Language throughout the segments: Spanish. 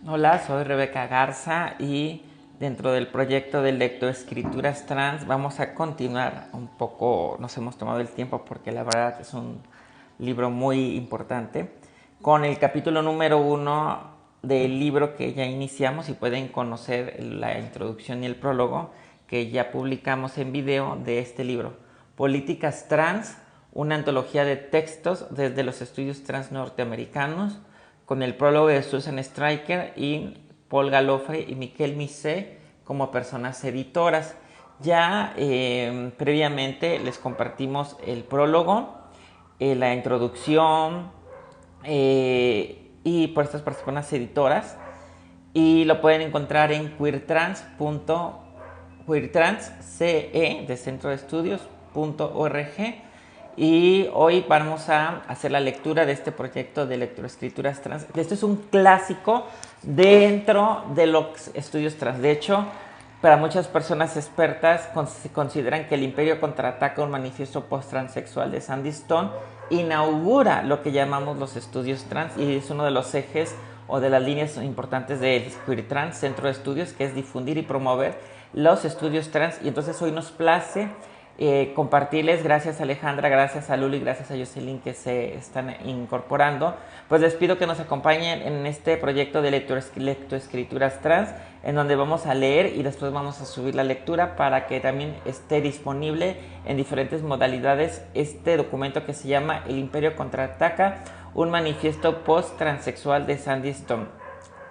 Hola, soy Rebeca Garza y dentro del proyecto de lectoescrituras trans vamos a continuar un poco, nos hemos tomado el tiempo porque la verdad es un libro muy importante, con el capítulo número 1 del libro que ya iniciamos y pueden conocer la introducción y el prólogo que ya publicamos en video de este libro, Políticas Trans, una antología de textos desde los estudios trans norteamericanos, con el prólogo de Susan Stryker y Paul Galofre y Miquel Misé como personas editoras. Ya previamente les compartimos el prólogo, la introducción y por estas personas editoras, y lo pueden encontrar en queertrans.ce de centro de estudios.org. Y hoy vamos a hacer la lectura de este proyecto de lectoescrituras trans. Este es un clásico dentro de los estudios trans. De hecho, para muchas personas expertas consideran que El Imperio contraataca, un manifiesto post-transexual de Sandy Stone, inaugura lo que llamamos los estudios trans y es uno de los ejes o de las líneas importantes de Queer Trans, Centro de Estudios, que es difundir y promover los estudios trans. Y entonces hoy nos place compartirles, gracias a Alejandra, gracias a Luli, gracias a Jocelyn que se están incorporando, pues les pido que nos acompañen en este proyecto de lectoescrituras trans, en donde vamos a leer y después vamos a subir la lectura para que también esté disponible en diferentes modalidades este documento que se llama El Imperio contraataca, un manifiesto post-transexual de Sandy Stone.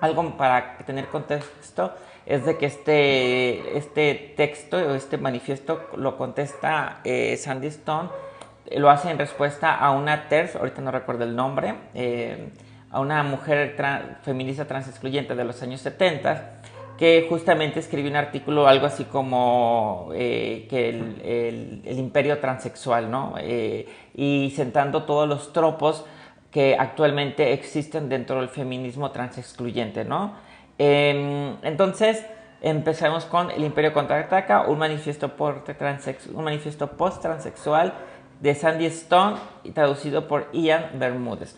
Algo para tener contexto es de que este texto o este manifiesto lo contesta Sandy Stone, lo hace en respuesta a una TERF, ahorita no recuerdo el nombre, a una mujer feminista trans excluyente de los años 70, que justamente escribió un artículo algo así como que el imperio transexual, ¿no? Y sentando todos los tropos que actualmente existen dentro del feminismo transexcluyente, ¿no? Entonces, empezamos con El Imperio contraataca, un manifiesto post-transexual de Sandy Stone, traducido por Ian Bermúdez.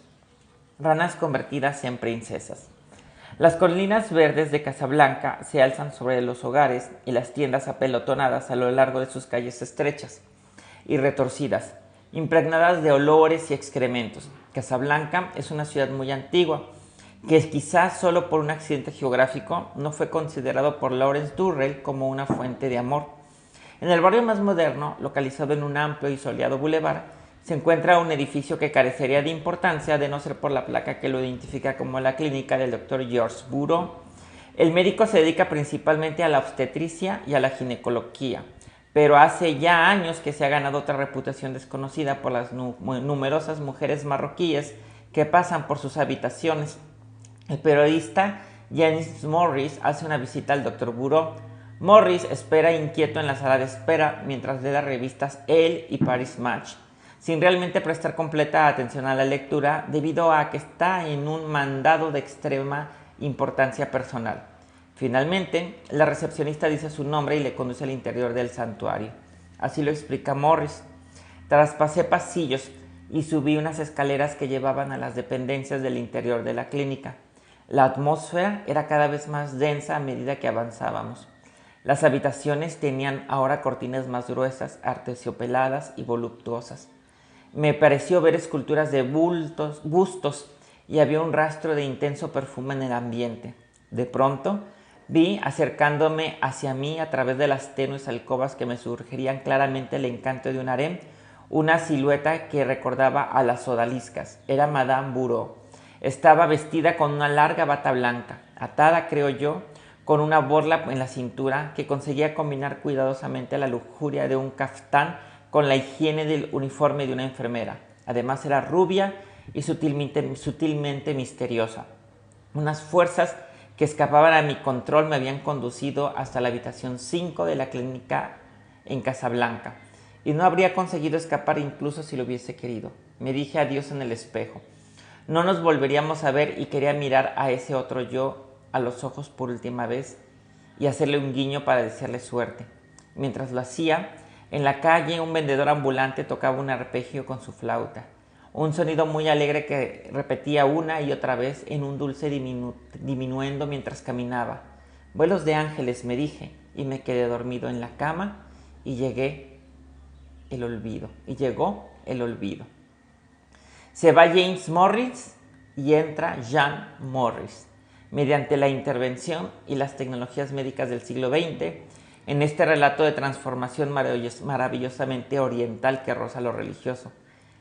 Ranas convertidas en princesas. Las colinas verdes de Casablanca se alzan sobre los hogares y las tiendas apelotonadas a lo largo de sus calles estrechas y retorcidas, impregnadas de olores y excrementos. Casablanca es una ciudad muy antigua, que quizás solo por un accidente geográfico no fue considerado por Lawrence Durrell como una fuente de amor. En el barrio más moderno, localizado en un amplio y soleado bulevar, se encuentra un edificio que carecería de importancia de no ser por la placa que lo identifica como la clínica del Dr. George Bureau. El médico se dedica principalmente a la obstetricia y a la ginecología, pero hace ya años que se ha ganado otra reputación desconocida por las numerosas mujeres marroquíes que pasan por sus habitaciones. El periodista Janice Morris hace una visita al Dr. Bureau. Morris espera inquieto en la sala de espera mientras lee las revistas Elle y Paris Match, sin realmente prestar completa atención a la lectura debido a que está en un mandado de extrema importancia personal. Finalmente, la recepcionista dice su nombre y le conduce al interior del santuario. Así lo explica Morris. Traspasé pasillos y subí unas escaleras que llevaban a las dependencias del interior de la clínica. La atmósfera era cada vez más densa a medida que avanzábamos. Las habitaciones tenían ahora cortinas más gruesas, artesiopeladas y voluptuosas. Me pareció ver esculturas de bustos y había un rastro de intenso perfume en el ambiente. De pronto, vi acercándome hacia mí a través de las tenues alcobas que me sugerían claramente el encanto de un harem, una silueta que recordaba a las odaliscas. Era Madame Bureau. Estaba vestida con una larga bata blanca, atada, creo yo, con una borla en la cintura que conseguía combinar cuidadosamente la lujuria de un caftán con la higiene del uniforme de una enfermera. Además era rubia y sutilmente misteriosa. Unas fuerzas que escapaban a mi control me habían conducido hasta la habitación 5 de la clínica en Casablanca, y no habría conseguido escapar incluso si lo hubiese querido. Me dije adiós en el espejo. No nos volveríamos a ver y quería mirar a ese otro yo a los ojos por última vez y hacerle un guiño para desearle suerte. Mientras lo hacía, en la calle un vendedor ambulante tocaba un arpegio con su flauta. un sonido muy alegre que repetía una y otra vez en un dulce diminuendo mientras caminaba. Vuelos de ángeles, me dije, y me quedé dormido en la cama y llegó el olvido. Se va James Morris y entra Jean Morris. Mediante la intervención y las tecnologías médicas del siglo XX, en este relato de transformación maravillosamente oriental que roza lo religioso.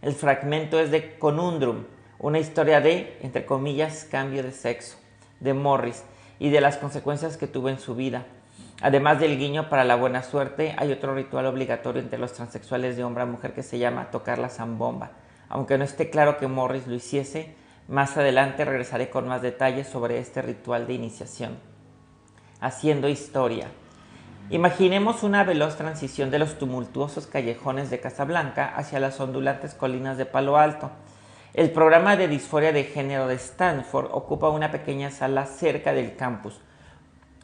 El fragmento es de Conundrum, una historia de, entre comillas, cambio de sexo, de Morris y de las consecuencias que tuvo en su vida. Además del guiño para la buena suerte, hay otro ritual obligatorio entre los transexuales de hombre a mujer que se llama tocar la zambomba. Aunque no esté claro que Morris lo hiciese, más adelante regresaré con más detalles sobre este ritual de iniciación. Haciendo historia. Imaginemos una veloz transición de los tumultuosos callejones de Casablanca hacia las ondulantes colinas de Palo Alto. El programa de disforia de género de Stanford ocupa una pequeña sala cerca del campus,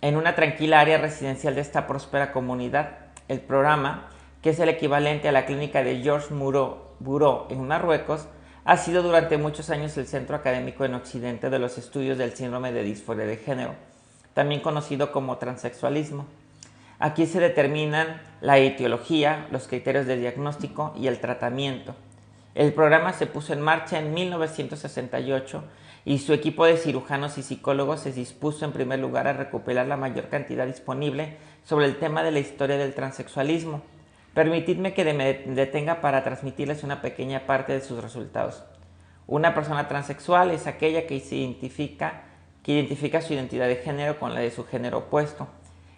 en una tranquila área residencial de esta próspera comunidad. El programa, que es el equivalente a la clínica de Georges Bureau en Marruecos, ha sido durante muchos años el centro académico en Occidente de los estudios del síndrome de disforia de género, también conocido como transexualismo. Aquí se determinan la etiología, los criterios de diagnóstico y el tratamiento. El programa se puso en marcha en 1968 y su equipo de cirujanos y psicólogos se dispuso en primer lugar a recopilar la mayor cantidad disponible sobre el tema de la historia del transexualismo. Permitidme que me detenga para transmitirles una pequeña parte de sus resultados. Una persona transexual es aquella que identifica su identidad de género con la de su género opuesto.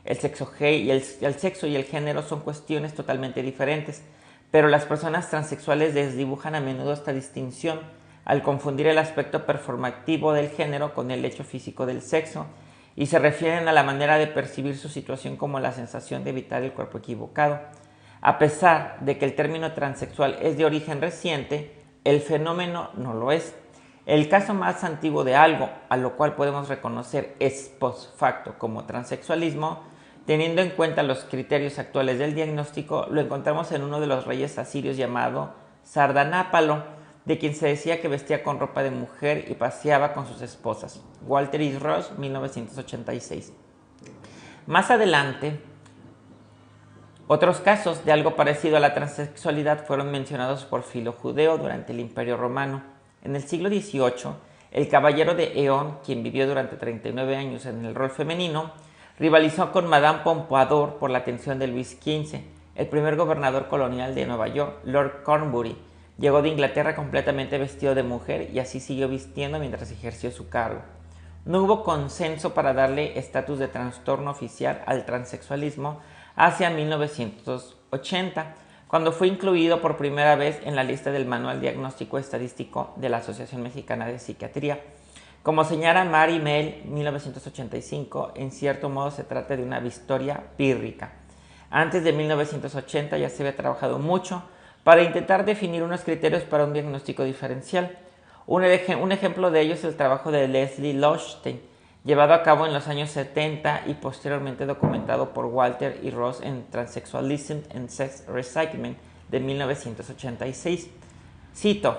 El sexo y el género son cuestiones totalmente diferentes, pero las personas transexuales desdibujan a menudo esta distinción al confundir el aspecto performativo del género con el hecho físico del sexo y se refieren a la manera de percibir su situación como la sensación de evitar el cuerpo equivocado. A pesar de que el término transexual es de origen reciente, el fenómeno no lo es. El caso más antiguo de algo a lo cual podemos reconocer es post facto como transexualismo, teniendo en cuenta los criterios actuales del diagnóstico, lo encontramos en uno de los reyes asirios llamado Sardanápalo, de quien se decía que vestía con ropa de mujer y paseaba con sus esposas. Walter E. Ross, 1986. Más adelante, otros casos de algo parecido a la transexualidad fueron mencionados por Filo Judeo durante el Imperio Romano. En el siglo XVIII, el caballero de Eón, quien vivió durante 39 años en el rol femenino, rivalizó con Madame Pompadour por la atención de Luis XV, el primer gobernador colonial de Nueva York, Lord Cornbury. Llegó de Inglaterra completamente vestido de mujer y así siguió vistiendo mientras ejerció su cargo. No hubo consenso para darle estatus de trastorno oficial al transexualismo hacia 1980, cuando fue incluido por primera vez en la lista del Manual Diagnóstico Estadístico de la Asociación Mexicana de Psiquiatría. Como señala Mary Mell, 1985, en cierto modo se trata de una historia pírrica. Antes de 1980 ya se había trabajado mucho para intentar definir unos criterios para un diagnóstico diferencial. Un ejemplo de ello es el trabajo de Leslie Loewenstein, llevado a cabo en los años 70 y posteriormente documentado por Walter E. Ross en Transsexualism and Sex Reassignment de 1986. Cito: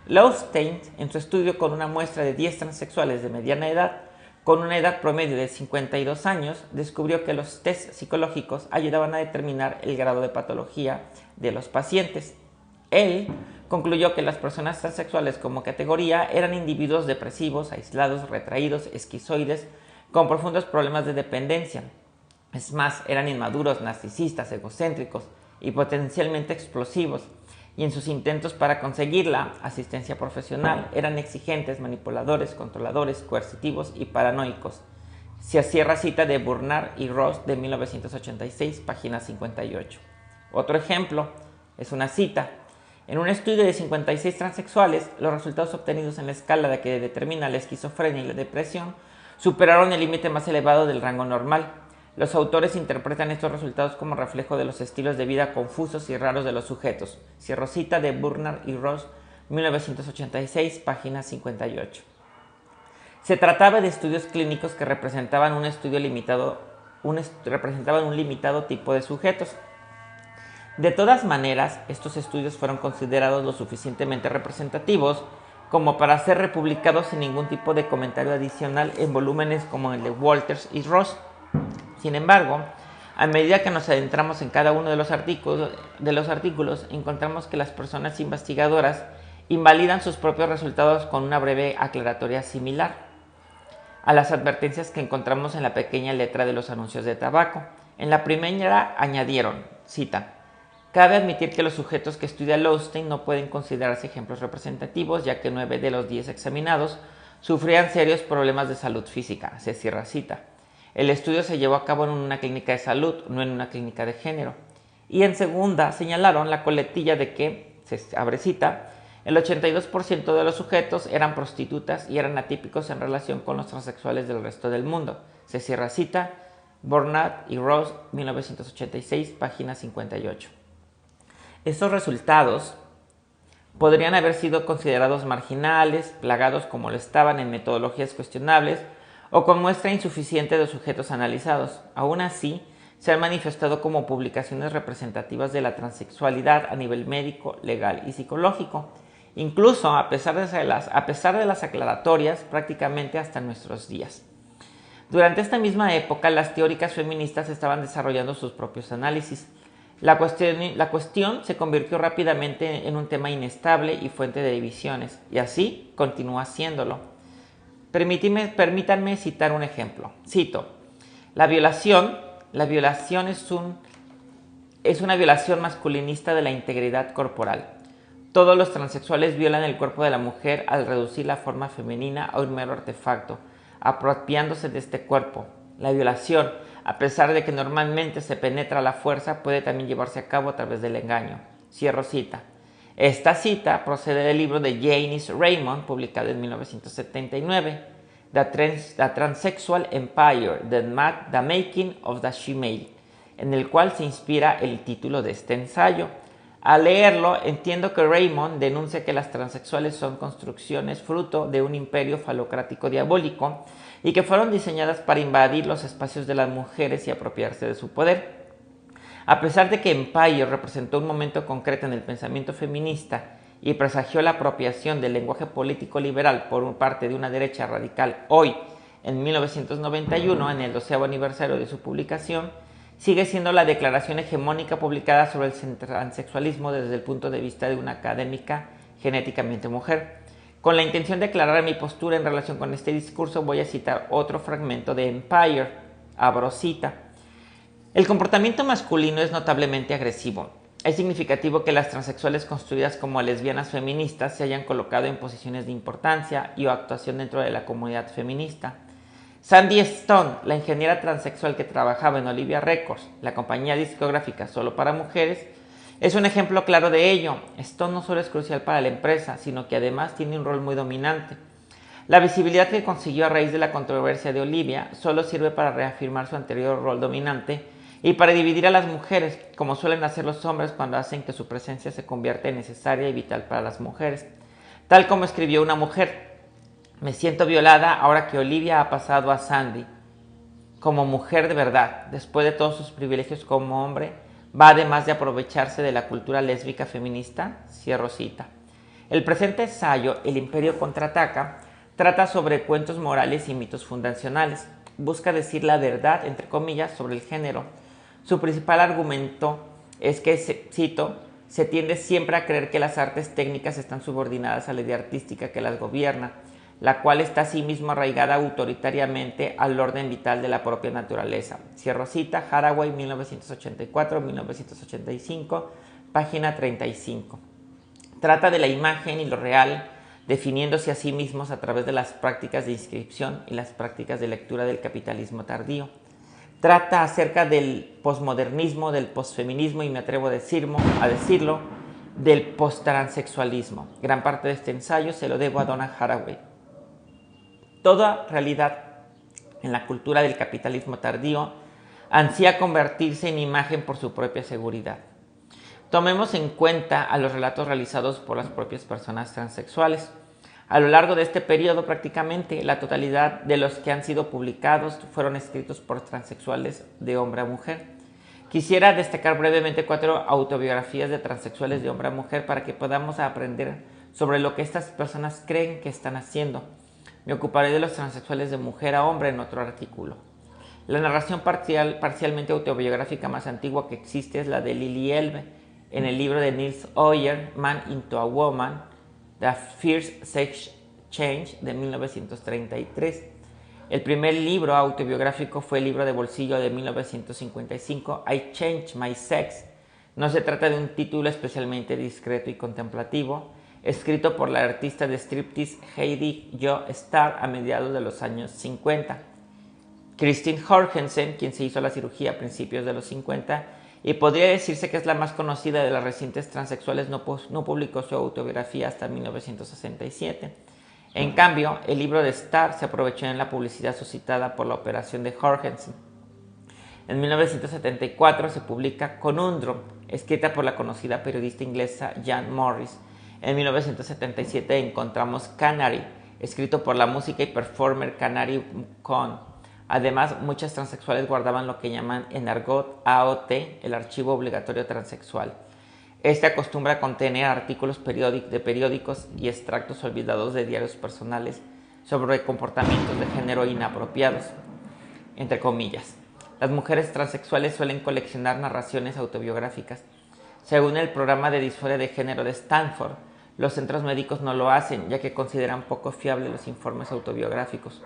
Loewenstein, en su estudio con una muestra de 10 transexuales de mediana edad, con una edad promedio de 52 años, descubrió que los tests psicológicos ayudaban a determinar el grado de patología de los pacientes. Él concluyó que las personas transexuales como categoría eran individuos depresivos, aislados, retraídos, esquizoides, con profundos problemas de dependencia. Es más, eran inmaduros, narcisistas, egocéntricos y potencialmente explosivos. Y en sus intentos para conseguir la asistencia profesional eran exigentes, manipuladores, controladores, coercitivos y paranoicos. Se cierra cita de Burnard y Ross de 1986, página 58. Otro ejemplo es una cita. En un estudio de 56 transexuales, los resultados obtenidos en la escala de que determina la esquizofrenia y la depresión superaron el límite más elevado del rango normal. Los autores interpretan estos resultados como reflejo de los estilos de vida confusos y raros de los sujetos. Cierro cita de Burnard y Ross, 1986, página 58. Se trataba de estudios clínicos que representaban un limitado tipo de sujetos. De todas maneras, estos estudios fueron considerados lo suficientemente representativos como para ser republicados sin ningún tipo de comentario adicional en volúmenes como el de Walters y Ross. Sin embargo, a medida que nos adentramos en cada uno de los artículos, encontramos que las personas investigadoras invalidan sus propios resultados con una breve aclaratoria similar a las advertencias que encontramos en la pequeña letra de los anuncios de tabaco. En la primera añadieron, cita, cabe admitir que los sujetos que estudia Lowenstein no pueden considerarse ejemplos representativos, ya que 9 de los 10 examinados sufrían serios problemas de salud física. Se cierra cita. El estudio se llevó a cabo en una clínica de salud, no en una clínica de género. Y en segunda señalaron la coletilla de que, se abre cita, el 82% de los sujetos eran prostitutas y eran atípicos en relación con los transexuales del resto del mundo. Se cierra cita, Bornat y Ross, 1986, página 58. Estos resultados podrían haber sido considerados marginales, plagados como lo estaban en metodologías cuestionables o con muestra insuficiente de sujetos analizados. Aún así, se han manifestado como publicaciones representativas de la transexualidad a nivel médico, legal y psicológico, incluso a pesar de las aclaratorias prácticamente hasta nuestros días. Durante esta misma época, las teóricas feministas estaban desarrollando sus propios análisis. La cuestión se convirtió rápidamente en un tema inestable y fuente de divisiones, y así continúa siéndolo. Permítanme citar un ejemplo. Cito, la violación es una violación masculinista de la integridad corporal. Todos los transexuales violan el cuerpo de la mujer al reducir la forma femenina a un mero artefacto, apropiándose de este cuerpo. La violación, a pesar de que normalmente se penetra a la fuerza, puede también llevarse a cabo a través del engaño. Cierro cita. Esta cita procede del libro de Janice Raymond, publicado en 1979, The Transsexual Empire, The Making of the She-Male, en el cual se inspira el título de este ensayo. Al leerlo, entiendo que Raymond denuncia que las transexuales son construcciones fruto de un imperio falocrático diabólico y que fueron diseñadas para invadir los espacios de las mujeres y apropiarse de su poder. A pesar de que Empire representó un momento concreto en el pensamiento feminista y presagió la apropiación del lenguaje político liberal por parte de una derecha radical hoy, en 1991, en el 12º aniversario de su publicación, sigue siendo la declaración hegemónica publicada sobre el transexualismo desde el punto de vista de una académica genéticamente mujer. Con la intención de aclarar mi postura en relación con este discurso, voy a citar otro fragmento de Empire, abro cita. El comportamiento masculino es notablemente agresivo. Es significativo que las transexuales construidas como lesbianas feministas se hayan colocado en posiciones de importancia y o actuación dentro de la comunidad feminista. Sandy Stone, la ingeniera transexual que trabajaba en Olivia Records, la compañía discográfica solo para mujeres, es un ejemplo claro de ello. Stone no solo es crucial para la empresa, sino que además tiene un rol muy dominante. La visibilidad que consiguió a raíz de la controversia de Olivia solo sirve para reafirmar su anterior rol dominante y para dividir a las mujeres, como suelen hacer los hombres cuando hacen que su presencia se convierta en necesaria y vital para las mujeres. Tal como escribió una mujer, me siento violada ahora que Olivia ha pasado a Sandy. Como mujer de verdad, después de todos sus privilegios como hombre, va además de aprovecharse de la cultura lésbica feminista. Cierro cita. El presente ensayo, El Imperio Contraataca, trata sobre cuentos morales y mitos fundacionales. Busca decir la verdad, entre comillas, sobre el género. Su principal argumento es que, cito, se tiende siempre a creer que las artes técnicas están subordinadas a la idea artística que las gobierna, la cual está asimismo arraigada autoritariamente al orden vital de la propia naturaleza. Cierro cita, Haraway, 1984-1985, página 35. Trata de la imagen y lo real, definiéndose a sí mismos a través de las prácticas de inscripción y las prácticas de lectura del capitalismo tardío. Trata acerca del posmodernismo, del posfeminismo y me atrevo a decirlo, del posttransexualismo. Gran parte de este ensayo se lo debo a Donna Haraway. Toda realidad en la cultura del capitalismo tardío ansía convertirse en imagen por su propia seguridad. Tomemos en cuenta a los relatos realizados por las propias personas transexuales. A lo largo de este periodo, prácticamente la totalidad de los que han sido publicados fueron escritos por transexuales de hombre a mujer, Quisiera destacar brevemente 4 autobiografías de transexuales de hombre a mujer para que podamos aprender sobre lo que estas personas creen que están haciendo. Me ocuparé de los transexuales de mujer a hombre en otro artículo. La narración parcialmente autobiográfica más antigua que existe es la de Lili Elbe, en el libro de Niels Oyer, Man into a Woman, The First Sex Change, de 1933. El primer libro autobiográfico fue el libro de bolsillo de 1955, I Changed My Sex. No se trata de un título especialmente discreto y contemplativo, escrito por la artista de striptease Heidi Jo Star a mediados de los años 50. Kristin Jorgensen, quien se hizo la cirugía a principios de los 50, y podría decirse que es la más conocida de las recientes transexuales, no publicó su autobiografía hasta 1967. En cambio, el libro de Starr se aprovechó en la publicidad suscitada por la operación de Jorgensen. En 1974 se publica Conundrum, escrita por la conocida periodista inglesa Jan Morris. En 1977 encontramos Canary, escrito por la música y performer Canary Cohn. Además, muchas transexuales guardaban lo que llaman en argot AOT, el archivo obligatorio transexual. Este acostumbra a contener artículos de periódicos y extractos olvidados de diarios personales sobre comportamientos de género inapropiados, entre comillas. Las mujeres transexuales suelen coleccionar narraciones autobiográficas. Según el programa de disforia de género de Stanford, los centros médicos no lo hacen, ya que consideran poco fiables los informes autobiográficos.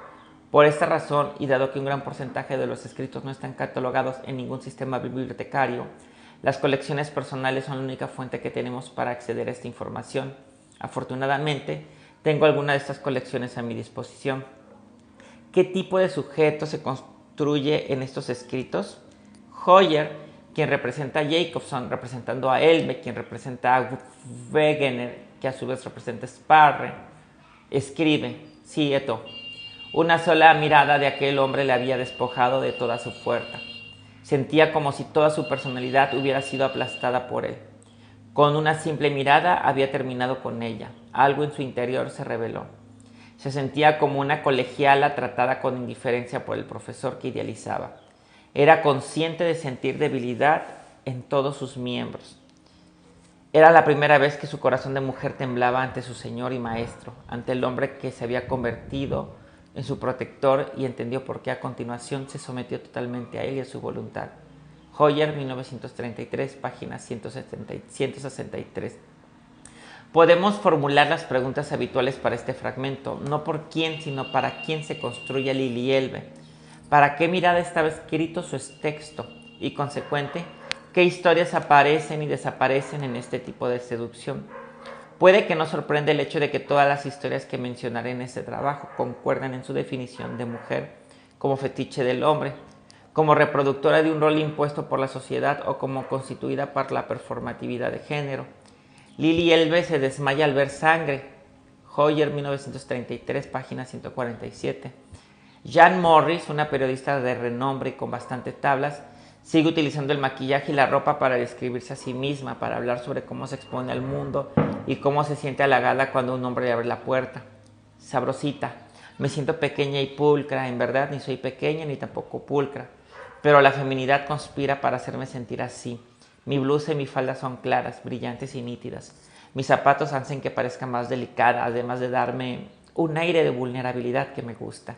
Por esta razón, y dado que un gran porcentaje de los escritos no están catalogados en ningún sistema bibliotecario, las colecciones personales son la única fuente que tenemos para acceder a esta información. Afortunadamente, tengo algunas de estas colecciones a mi disposición. ¿Qué tipo de sujeto se construye en estos escritos? Hoyer, quien representa a Jacobson, representando a Elbe, quien representa a Wegener, que a su vez representa a Sparre, escribe, cito, una sola mirada de aquel hombre le había despojado de toda su fuerza. Sentía como si toda su personalidad hubiera sido aplastada por él. Con una simple mirada había terminado con ella. Algo en su interior se reveló. Se sentía como una colegiala tratada con indiferencia por el profesor que idealizaba. Era consciente de sentir debilidad en todos sus miembros. Era la primera vez que su corazón de mujer temblaba ante su señor y maestro, ante el hombre que se había convertido en su protector, y entendió por qué a continuación se sometió totalmente a él y a su voluntad. Hoyer, 1933, página 163. Podemos formular las preguntas habituales para este fragmento, no por quién, sino para quién se construye Lili Elbe, para qué mirada estaba escrito su texto y, consecuente, qué historias aparecen y desaparecen en este tipo de seducción. Puede que nos sorprenda el hecho de que todas las historias que mencionaré en este trabajo concuerdan en su definición de mujer como fetiche del hombre, como reproductora de un rol impuesto por la sociedad o como constituida por la performatividad de género. Lili Elbe se desmaya al ver sangre. Hoyer, 1933, página 147. Jan Morris, una periodista de renombre y con bastantes tablas, sigue utilizando el maquillaje y la ropa para describirse a sí misma, para hablar sobre cómo se expone al mundo y cómo se siente halagada cuando un hombre le abre la puerta. Sabrosita, me siento pequeña y pulcra, en verdad ni soy pequeña ni tampoco pulcra, pero la feminidad conspira para hacerme sentir así. Mi blusa y mi falda son claras, brillantes y nítidas. Mis zapatos hacen que parezca más delicada, además de darme un aire de vulnerabilidad que me gusta.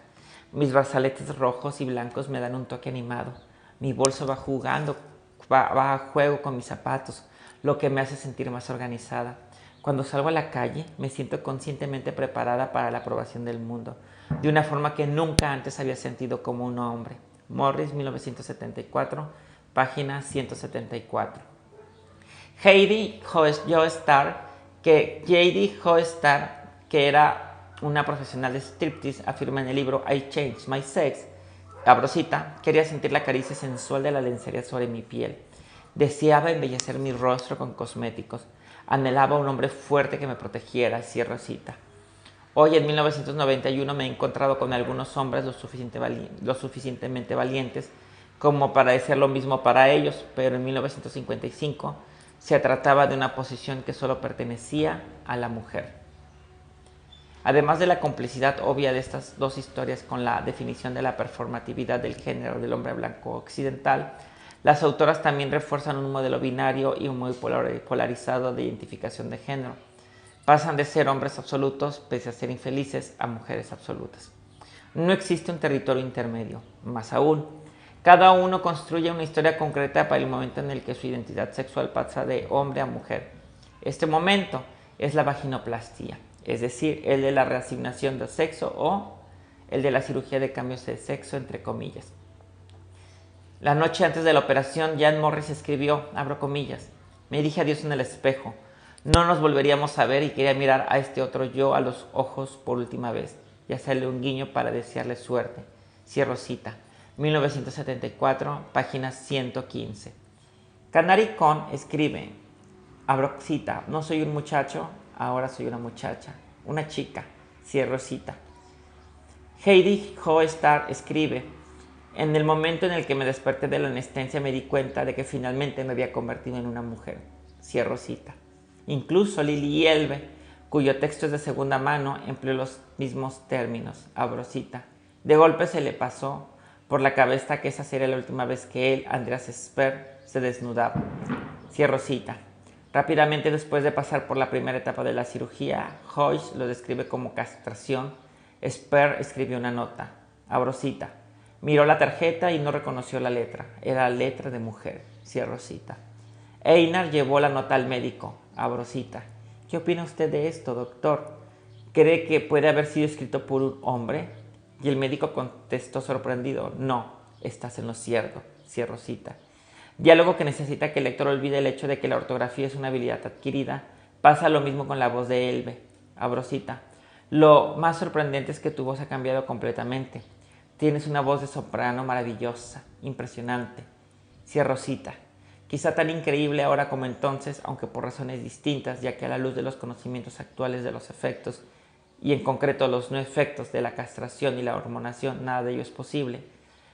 Mis brazaletes rojos y blancos me dan un toque animado. Mi bolso va a juego con mis zapatos, lo que me hace sentir más organizada. Cuando salgo a la calle, me siento conscientemente preparada para la aprobación del mundo, de una forma que nunca antes había sentido como un hombre. Morris, 1974, página 174. Heidi Jo Star, que era una profesional de striptease, afirma en el libro I Changed My Sex, Sabrosita, quería sentir la caricia sensual de la lencería sobre mi piel. Deseaba embellecer mi rostro con cosméticos. Anhelaba un hombre fuerte que me protegiera, así Rosita. Hoy, en 1991, me he encontrado con algunos hombres lo suficientemente valientes como para decir lo mismo para ellos, pero en 1955 se trataba de una posición que solo pertenecía a la mujer. Además de la complicidad obvia de estas dos historias con la definición de la performatividad del género del hombre blanco occidental, Las autoras también refuerzan un modelo binario y muy polarizado de identificación de género. Pasan de ser hombres absolutos, pese a ser infelices, a mujeres absolutas. No existe un territorio intermedio. Más aún, cada uno construye una historia concreta para el momento en el que su identidad sexual pasa de hombre a mujer. Este momento es la vaginoplastía, es decir, el de la reasignación de sexo o el de la cirugía de cambios de sexo, entre comillas. La noche antes de la operación, Jan Morris escribió, abro comillas, me dije adiós en el espejo. No nos volveríamos a ver y quería mirar a este otro yo a los ojos por última vez y hacerle un guiño para desearle suerte. Cierro cita. 1974, página 115. Canary Con escribe, abro cita, no soy un muchacho, ahora soy una muchacha, una chica, cierro cita. Heidi Hoestar escribe, en el momento en el que me desperté de la anestesia me di cuenta de que finalmente me había convertido en una mujer, cierro cita. Incluso Lili Elbe, cuyo texto es de segunda mano, empleó los mismos términos, abro cita. De golpe se le pasó por la cabeza que esa sería la última vez que él, Andreas Speer, se desnudaba. Cierro cita. Rápidamente después de pasar por la primera etapa de la cirugía, Hoyce lo describe como castración. Speer escribió una nota. Abro cita. Miró la tarjeta y no reconoció la letra. Era la letra de mujer. Cierro cita. Einar llevó la nota al médico. Abro cita. ¿Qué opina usted de esto, doctor? ¿Cree que puede haber sido escrito por un hombre? Y el médico contestó sorprendido, no, estás en lo cierto, cierro cita. Diálogo que necesita que el lector olvide el hecho de que la ortografía es una habilidad adquirida. Pasa lo mismo con la voz de Elbe, abro cita. Lo más sorprendente es que tu voz ha cambiado completamente. Tienes una voz de soprano maravillosa, impresionante. Cierro cita. Quizá tan increíble ahora como entonces, aunque por razones distintas, ya que a la luz de los conocimientos actuales de los efectos, y en concreto los no efectos de la castración y la hormonación, nada de ello es posible.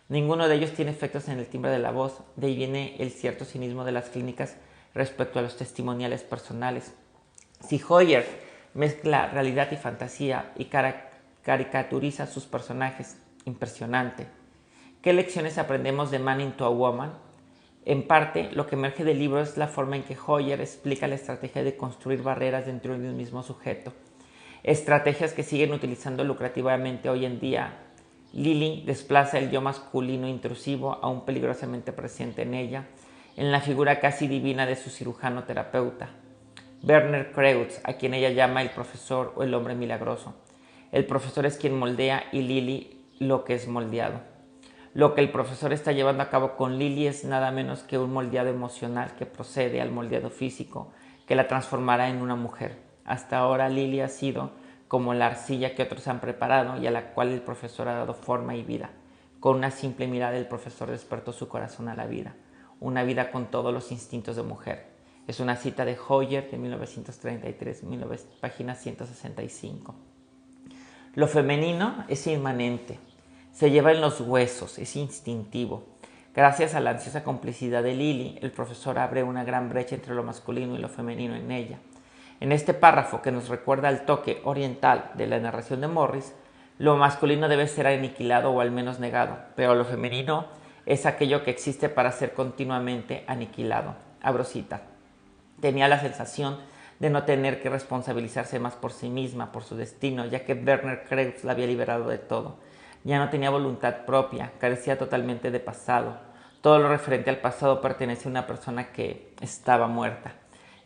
Ninguno de ellos tiene efectos en el timbre de la voz, de ahí viene el cierto cinismo de las clínicas respecto a los testimoniales personales. Si Hoyer mezcla realidad y fantasía y caricaturiza a sus personajes, impresionante. ¿Qué lecciones aprendemos de Man into a Woman? En parte, lo que emerge del libro es la forma en que Hoyer explica la estrategia de construir barreras dentro de un mismo sujeto. Estrategias que siguen utilizando lucrativamente hoy en día. Lili desplaza el yo masculino intrusivo, aún peligrosamente presente en ella, en la figura casi divina de su cirujano terapeuta. Werner Kreutz, a quien ella llama el profesor o el hombre milagroso. El profesor es quien moldea y Lili lo que es moldeado. Lo que el profesor está llevando a cabo con Lili es nada menos que un moldeado emocional que procede al moldeado físico que la transformará en una mujer. Hasta ahora Lili ha sido como la arcilla que otros han preparado y a la cual el profesor ha dado forma y vida. Con una simple mirada el profesor despertó su corazón a la vida, una vida con todos los instintos de mujer. Es una cita de Hoyer de 1933, página 165. Lo femenino es inmanente, se lleva en los huesos, es instintivo. Gracias a la ansiosa complicidad de Lili, el profesor abre una gran brecha entre lo masculino y lo femenino en ella. En este párrafo que nos recuerda el toque oriental de la narración de Morris, lo masculino debe ser aniquilado o al menos negado, pero lo femenino es aquello que existe para ser continuamente aniquilado. Abro cita. Tenía la sensación de no tener que responsabilizarse más por sí misma, por su destino, ya que Werner Kreutz la había liberado de todo. Ya no tenía voluntad propia, carecía totalmente de pasado. Todo lo referente al pasado pertenecía a una persona que estaba muerta.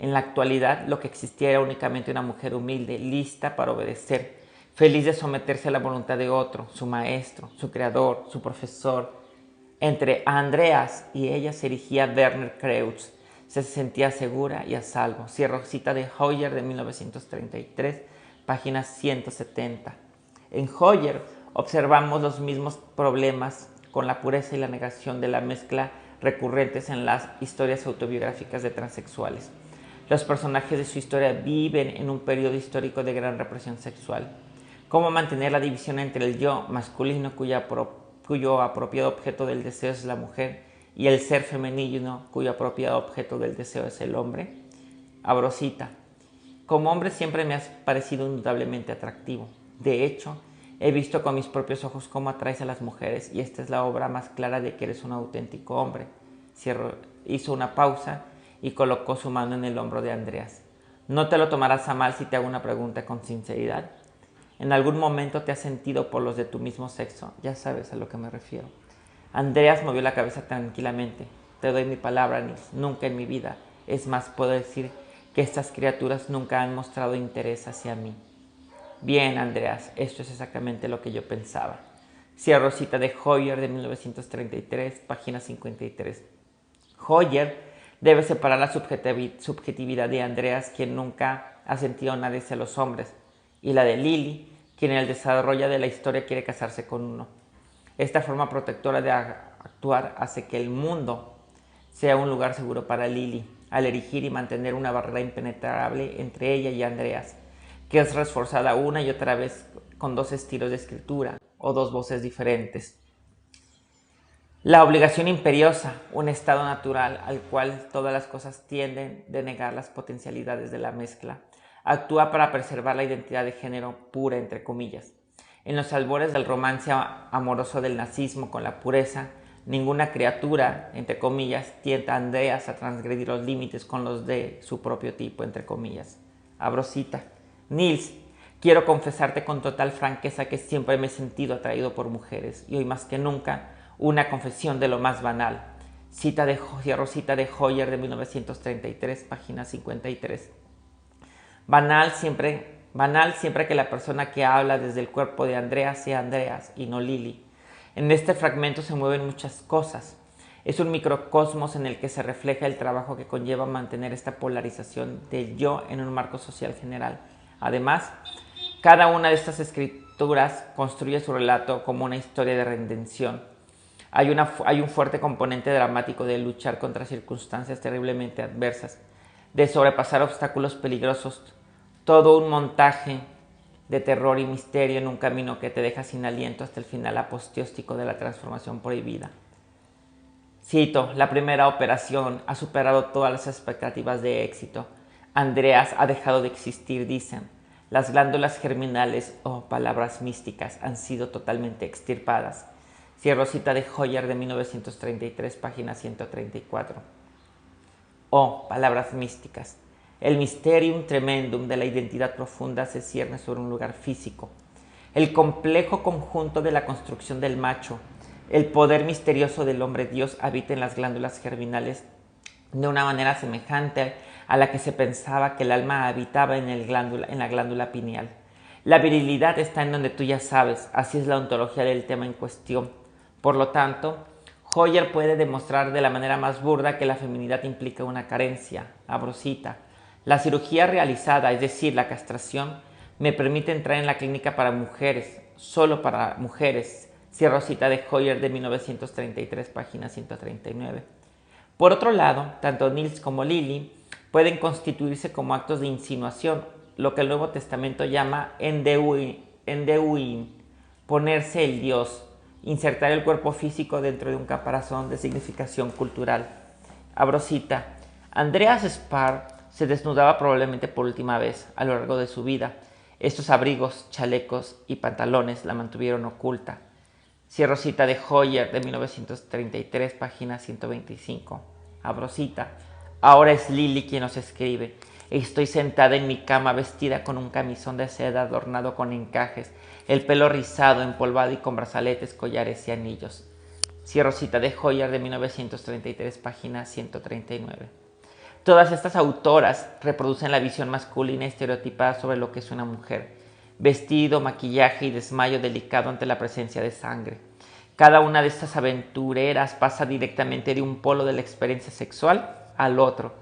En la actualidad, lo que existía era únicamente una mujer humilde, lista para obedecer, feliz de someterse a la voluntad de otro, su maestro, su creador, su profesor. Entre Andreas y ella se erigía Werner Kreutz. Se sentía segura y a salvo. Cierro cita de Hoyer de 1933, página 170. En Hoyer observamos los mismos problemas con la pureza y la negación de la mezcla recurrentes en las historias autobiográficas de transexuales. Los personajes de su historia viven en un periodo histórico de gran represión sexual. ¿Cómo mantener la división entre el yo masculino, cuyo apropiado objeto del deseo es la mujer, y el ser femenino, cuyo apropiado objeto del deseo es el hombre? Abro cita. Como hombre siempre me has parecido indudablemente atractivo. De hecho, he visto con mis propios ojos cómo atraes a las mujeres y esta es la obra más clara de que eres un auténtico hombre. Hizo una pausa y colocó su mano en el hombro de Andreas. No te lo tomarás a mal si te hago una pregunta con sinceridad. ¿En algún momento te has sentido por los de tu mismo sexo? Ya sabes a lo que me refiero. Andreas movió la cabeza tranquilamente. Te doy mi palabra, Nils, nunca en mi vida. Es más, puedo decir que estas criaturas nunca han mostrado interés hacia mí. Bien, Andreas, esto es exactamente lo que yo pensaba. Cierro cita de Hoyer de 1933, página 53. Hoyer debe separar la subjetividad de Andreas, quien nunca ha sentido nada hacia los hombres, y la de Lily, quien en el desarrollo de la historia quiere casarse con uno. Esta forma protectora de actuar hace que el mundo sea un lugar seguro para Lily, al erigir y mantener una barrera impenetrable entre ella y Andreas, que es reforzada una y otra vez con dos estilos de escritura o dos voces diferentes. La obligación imperiosa, un estado natural al cual todas las cosas tienden a negar las potencialidades de la mezcla, actúa para preservar la identidad de género pura, entre comillas. En los albores del romance amoroso del nazismo con la pureza, ninguna criatura, entre comillas, tienta a Andreas a transgredir los límites con los de su propio tipo, entre comillas. Abro cita. Nils, quiero confesarte con total franqueza que siempre me he sentido atraído por mujeres y hoy más que nunca una confesión de lo más banal. Cierro cita de Hoyer de 1933, página 53. Banal siempre que la persona que habla desde el cuerpo de Andreas sea Andreas y no Lily. En este fragmento se mueven muchas cosas. Es un microcosmos en el que se refleja el trabajo que conlleva mantener esta polarización del yo en un marco social general. Además, cada una de estas escrituras construye su relato como una historia de redención. Hay un fuerte componente dramático de luchar contra circunstancias terriblemente adversas, de sobrepasar obstáculos peligrosos, todo un montaje de terror y misterio en un camino que te deja sin aliento hasta el final apoteósico de la transformación prohibida. Cito, la primera operación ha superado todas las expectativas de éxito. Andreas ha dejado de existir, dicen. Las glándulas germinales o palabras místicas han sido totalmente extirpadas. Cierro cita de Hoyer de 1933, página 134. Palabras místicas. El mysterium tremendum de la identidad profunda se cierne sobre un lugar físico. El complejo conjunto de la construcción del macho, el poder misterioso del hombre Dios habita en las glándulas germinales de una manera semejante a la que se pensaba que el alma habitaba en la glándula pineal. La virilidad está en donde tú ya sabes, así es la ontología del tema en cuestión. Por lo tanto, Hoyer puede demostrar de la manera más burda que la feminidad implica una carencia. Abro cita. La cirugía realizada, es decir, la castración, me permite entrar en la clínica para mujeres, solo para mujeres. Cierro cita de Hoyer de 1933, página 139. Por otro lado, tanto Nils como Lily pueden constituirse como actos de insinuación, lo que el Nuevo Testamento llama endeuin, ponerse el Dios, insertar el cuerpo físico dentro de un caparazón de significación cultural. Abro cita. Andreas Spahr se desnudaba probablemente por última vez a lo largo de su vida. Estos abrigos, chalecos y pantalones la mantuvieron oculta. Cierro cita de Hoyer de 1933, página 125. Abro cita. Ahora es Lily quien nos escribe. Estoy sentada en mi cama vestida con un camisón de seda adornado con encajes, el pelo rizado, empolvado y con brazaletes, collares y anillos. Cierro cita de Hoyer de 1933, página 139. Todas estas autoras reproducen la visión masculina estereotipada sobre lo que es una mujer. Vestido, maquillaje y desmayo delicado ante la presencia de sangre. Cada una de estas aventureras pasa directamente de un polo de la experiencia sexual al otro.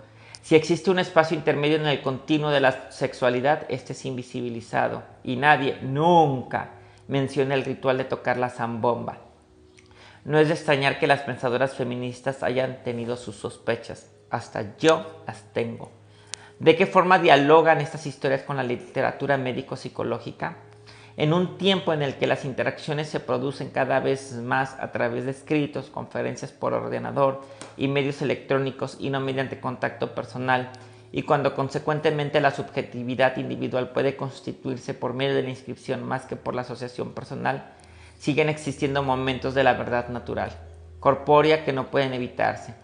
Si existe un espacio intermedio en el continuo de la sexualidad, este es invisibilizado y nadie, nunca, menciona el ritual de tocar la zambomba. No es de extrañar que las pensadoras feministas hayan tenido sus sospechas. Hasta yo las tengo. ¿De qué forma dialogan estas historias con la literatura médico-psicológica? En un tiempo en el que las interacciones se producen cada vez más a través de escritos, conferencias por ordenador y medios electrónicos y no mediante contacto personal, y cuando consecuentemente la subjetividad individual puede constituirse por medio de la inscripción más que por la asociación personal, siguen existiendo momentos de la verdad natural, corpórea, que no pueden evitarse.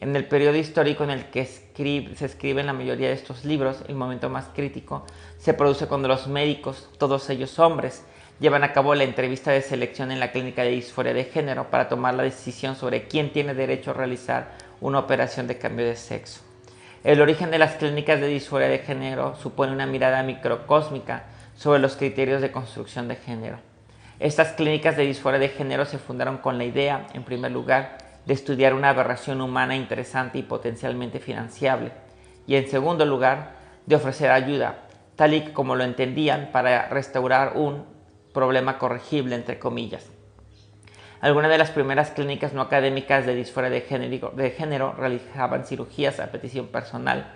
En el periodo histórico en el que se escriben la mayoría de estos libros, el momento más crítico se produce cuando los médicos, todos ellos hombres, llevan a cabo la entrevista de selección en la clínica de disforia de género para tomar la decisión sobre quién tiene derecho a realizar una operación de cambio de sexo. El origen de las clínicas de disforia de género supone una mirada microcósmica sobre los criterios de construcción de género. Estas clínicas de disforia de género se fundaron con la idea, en primer lugar, de estudiar una aberración humana interesante y potencialmente financiable, y en segundo lugar, de ofrecer ayuda, tal y como lo entendían, para restaurar un problema corregible, entre comillas. Algunas de las primeras clínicas no académicas de disforia de género realizaban cirugías a petición personal,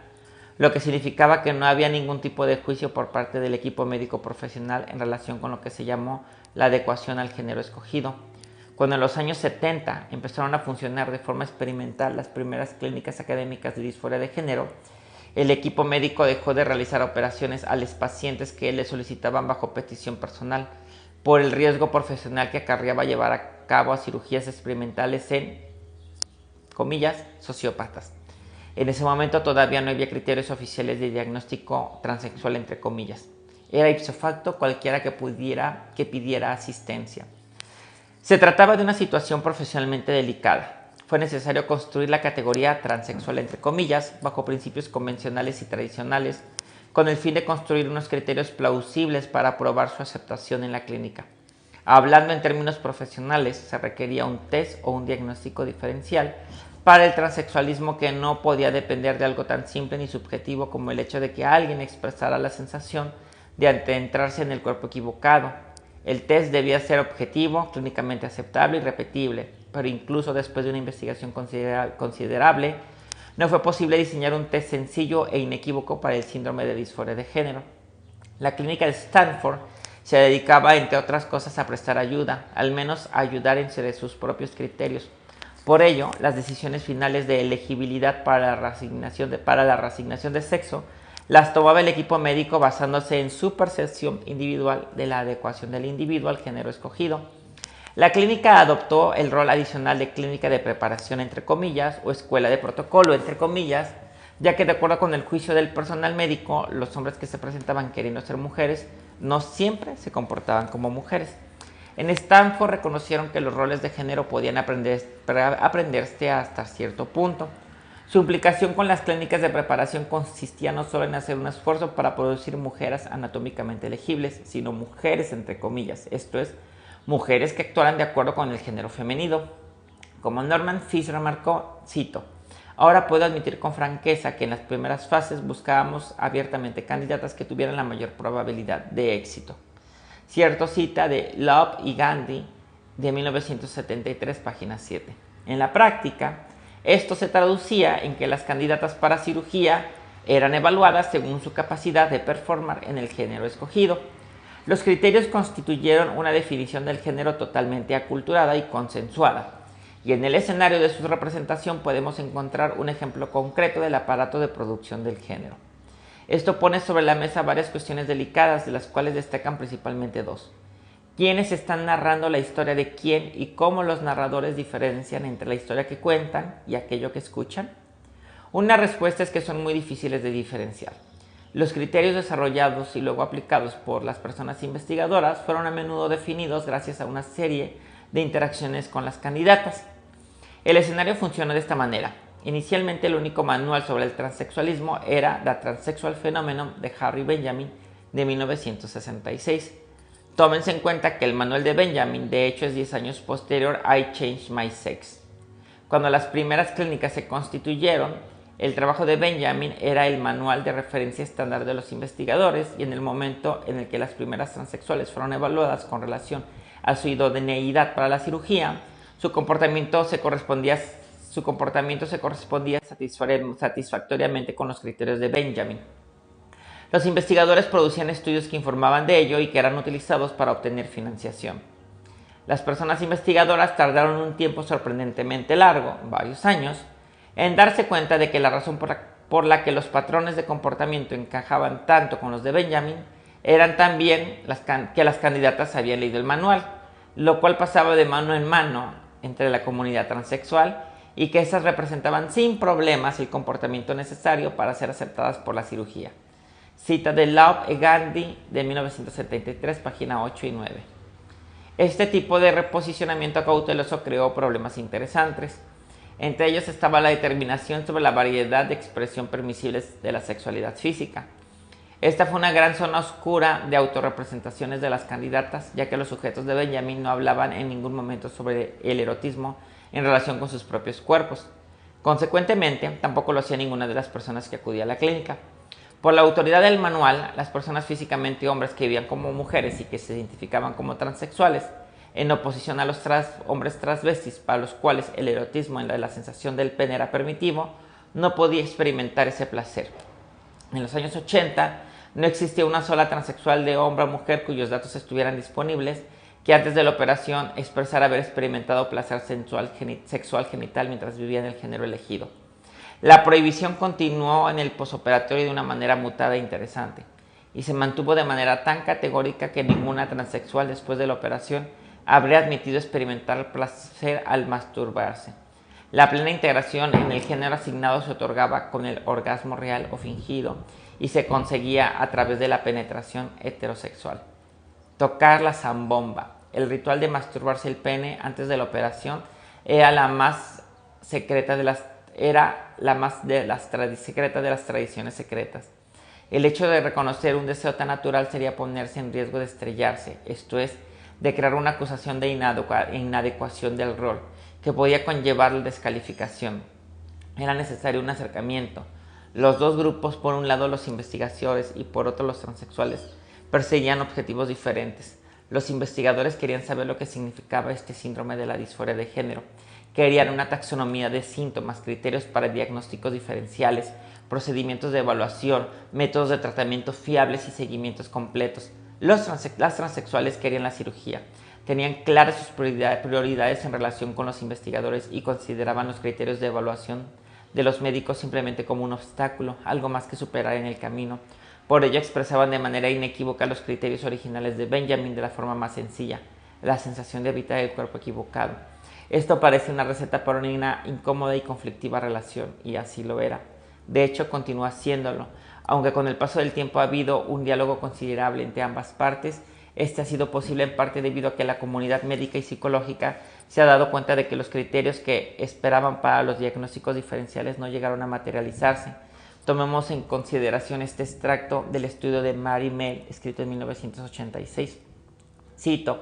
lo que significaba que no había ningún tipo de juicio por parte del equipo médico profesional en relación con lo que se llamó la adecuación al género escogido. Cuando en los años 70 empezaron a funcionar de forma experimental las primeras clínicas académicas de disforia de género, el equipo médico dejó de realizar operaciones a los pacientes que le solicitaban bajo petición personal, por el riesgo profesional que acarreaba llevar a cabo cirugías experimentales en, comillas, sociópatas. En ese momento todavía no había criterios oficiales de diagnóstico transexual, entre comillas. Era ipso facto cualquiera que pidiera asistencia. Se trataba de una situación profesionalmente delicada. Fue necesario construir la categoría transexual, entre comillas, bajo principios convencionales y tradicionales, con el fin de construir unos criterios plausibles para probar su aceptación en la clínica. Hablando en términos profesionales, se requería un test o un diagnóstico diferencial para el transexualismo que no podía depender de algo tan simple ni subjetivo como el hecho de que alguien expresara la sensación de adentrarse en el cuerpo equivocado. El test debía ser objetivo, clínicamente aceptable y repetible, pero incluso después de una investigación considerable, no fue posible diseñar un test sencillo e inequívoco para el síndrome de disforia de género. La clínica de Stanford se dedicaba, entre otras cosas, a prestar ayuda, al menos a ayudar entre sus propios criterios. Por ello, las decisiones finales de elegibilidad para la reasignación de sexo las tomaba el equipo médico basándose en su percepción individual de la adecuación del individuo al género escogido. La clínica adoptó el rol adicional de clínica de preparación, entre comillas, o escuela de protocolo, entre comillas, ya que de acuerdo con el juicio del personal médico, los hombres que se presentaban queriendo ser mujeres no siempre se comportaban como mujeres. En Stanford reconocieron que los roles de género podían aprenderse hasta cierto punto. Su implicación con las clínicas de preparación consistía no solo en hacer un esfuerzo para producir mujeres anatómicamente elegibles, sino mujeres, entre comillas, esto es, mujeres que actuaran de acuerdo con el género femenino. Como Norman Fish remarcó, cito: "Ahora puedo admitir con franqueza que en las primeras fases buscábamos abiertamente candidatas que tuvieran la mayor probabilidad de éxito". Cierto cita de Love y Gandhi de 1973, página 7. En la práctica, esto se traducía en que las candidatas para cirugía eran evaluadas según su capacidad de performar en el género escogido. Los criterios constituyeron una definición del género totalmente aculturada y consensuada, y en el escenario de su representación podemos encontrar un ejemplo concreto del aparato de producción del género. Esto pone sobre la mesa varias cuestiones delicadas, de las cuales destacan principalmente dos. ¿Quiénes están narrando la historia de quién y cómo los narradores diferencian entre la historia que cuentan y aquello que escuchan? Una respuesta es que son muy difíciles de diferenciar. Los criterios desarrollados y luego aplicados por las personas investigadoras fueron a menudo definidos gracias a una serie de interacciones con las candidatas. El escenario funcionó de esta manera. Inicialmente, el único manual sobre el transexualismo era The Transsexual Phenomenon de Harry Benjamin de 1966. Tómense en cuenta que el manual de Benjamin, de hecho, es 10 años posterior a I Changed My Sex. Cuando las primeras clínicas se constituyeron, el trabajo de Benjamin era el manual de referencia estándar de los investigadores, y en el momento en el que las primeras transexuales fueron evaluadas con relación a su idoneidad para la cirugía, su comportamiento se correspondía satisfactoriamente con los criterios de Benjamin. Los investigadores producían estudios que informaban de ello y que eran utilizados para obtener financiación. Las personas investigadoras tardaron un tiempo sorprendentemente largo, varios años, en darse cuenta de que la razón por la que los patrones de comportamiento encajaban tanto con los de Benjamin eran también que las candidatas habían leído el manual, lo cual pasaba de mano en mano entre la comunidad transexual y que estas representaban sin problemas el comportamiento necesario para ser aceptadas por la cirugía. Cita de Laub e Gandhi de 1973, página 8 y 9. Este tipo de reposicionamiento cauteloso creó problemas interesantes. Entre ellos estaba la determinación sobre la variedad de expresión permisibles de la sexualidad física. Esta fue una gran zona oscura de autorrepresentaciones de las candidatas, ya que los sujetos de Benjamin no hablaban en ningún momento sobre el erotismo en relación con sus propios cuerpos. Consecuentemente, tampoco lo hacía ninguna de las personas que acudía a la clínica. Por la autoridad del manual, las personas físicamente hombres que vivían como mujeres y que se identificaban como transexuales, en oposición a los hombres transvestis para los cuales el erotismo en la sensación del pene era permitivo, no podía experimentar ese placer. En los años 80 no existía una sola transexual de hombre o mujer cuyos datos estuvieran disponibles que antes de la operación expresara haber experimentado placer sexual genital mientras vivía en el género elegido. La prohibición continuó en el posoperatorio de una manera mutada e interesante, y se mantuvo de manera tan categórica que ninguna transexual después de la operación habría admitido experimentar placer al masturbarse. La plena integración en el género asignado se otorgaba con el orgasmo real o fingido y se conseguía a través de la penetración heterosexual. Tocar la zambomba. El ritual de masturbarse el pene antes de la operación era la más secreta de las tradiciones secretas. El hecho de reconocer un deseo tan natural sería ponerse en riesgo de estrellarse, esto es, de crear una acusación de inadecuación del rol, que podía conllevar la descalificación. Era necesario un acercamiento. Los dos grupos, por un lado los investigadores y por otro los transexuales, perseguían objetivos diferentes. Los investigadores querían saber lo que significaba este síndrome de la disforia de género. Querían una taxonomía de síntomas, criterios para diagnósticos diferenciales, procedimientos de evaluación, métodos de tratamiento fiables y seguimientos completos. Las transexuales querían la cirugía. Tenían claras sus prioridades en relación con los investigadores y consideraban los criterios de evaluación de los médicos simplemente como un obstáculo, algo más que superar en el camino. Por ello expresaban de manera inequívoca los criterios originales de Benjamin de la forma más sencilla, la sensación de habitar el cuerpo equivocado. Esto parece una receta para una incómoda y conflictiva relación, y así lo era. De hecho, continúa siéndolo. Aunque con el paso del tiempo ha habido un diálogo considerable entre ambas partes, este ha sido posible en parte debido a que la comunidad médica y psicológica se ha dado cuenta de que los criterios que esperaban para los diagnósticos diferenciales no llegaron a materializarse. Tomemos en consideración este extracto del estudio de Mary Mell, escrito en 1986. Cito: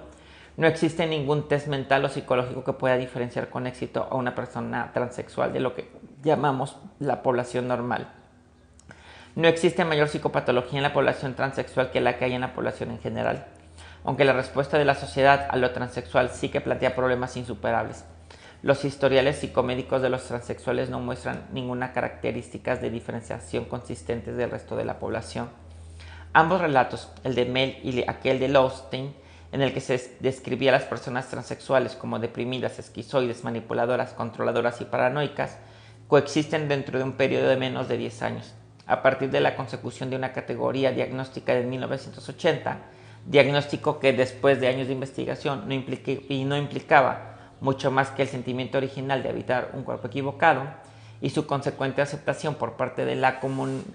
no existe ningún test mental o psicológico que pueda diferenciar con éxito a una persona transexual de lo que llamamos la población normal. No existe mayor psicopatología en la población transexual que la que hay en la población en general, aunque la respuesta de la sociedad a lo transexual sí que plantea problemas insuperables. Los historiales psicomédicos de los transexuales no muestran ninguna características de diferenciación consistentes del resto de la población. Ambos relatos, el de Mell y aquel de Lowstein, en el que se describía a las personas transexuales como deprimidas, esquizoides, manipuladoras, controladoras y paranoicas, coexisten dentro de un periodo de menos de 10 años. A partir de la consecución de una categoría diagnóstica de 1980, diagnóstico que después de años de investigación no implicaba mucho más que el sentimiento original de habitar un cuerpo equivocado y su consecuente aceptación por parte de la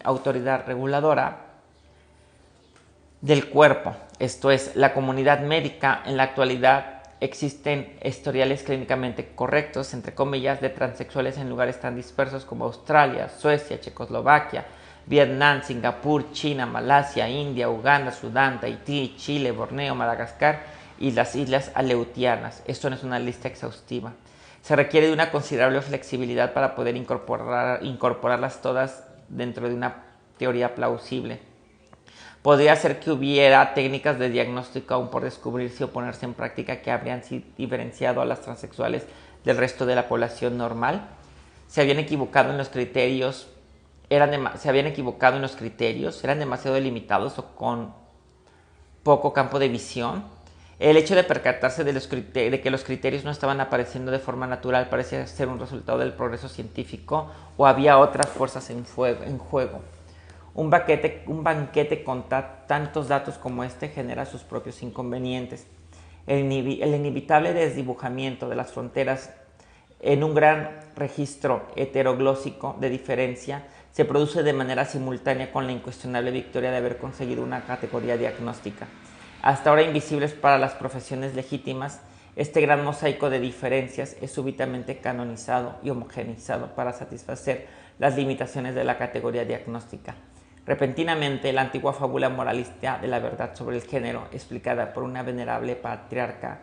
autoridad reguladora del cuerpo, esto es, la comunidad médica. En la actualidad existen historiales clínicamente correctos, entre comillas, de transexuales en lugares tan dispersos como Australia, Suecia, Checoslovaquia, Vietnam, Singapur, China, Malasia, India, Uganda, Sudán, Tahití, Chile, Borneo, Madagascar y las Islas Aleutianas. Esto no es una lista exhaustiva. Se requiere de una considerable flexibilidad para poder incorporarlas todas dentro de una teoría plausible. Podría ser que hubiera técnicas de diagnóstico aún por descubrirse o ponerse en práctica que habrían diferenciado a las transexuales del resto de la población normal. Se habían equivocado en los criterios, eran demasiado delimitados o con poco campo de visión. El hecho de percatarse de que los criterios no estaban apareciendo de forma natural parecía ser un resultado del progreso científico, o había otras fuerzas en juego. Un banquete con tantos datos como este genera sus propios inconvenientes. El inevitable desdibujamiento de las fronteras En un gran registro heteroglósico de diferencia, se produce de manera simultánea con la incuestionable victoria de haber conseguido una categoría diagnóstica. Hasta ahora invisibles para las profesiones legítimas, este gran mosaico de diferencias es súbitamente canonizado y homogeneizado para satisfacer las limitaciones de la categoría diagnóstica. Repentinamente, la antigua fábula moralista de la verdad sobre el género, explicada por un venerable patriarca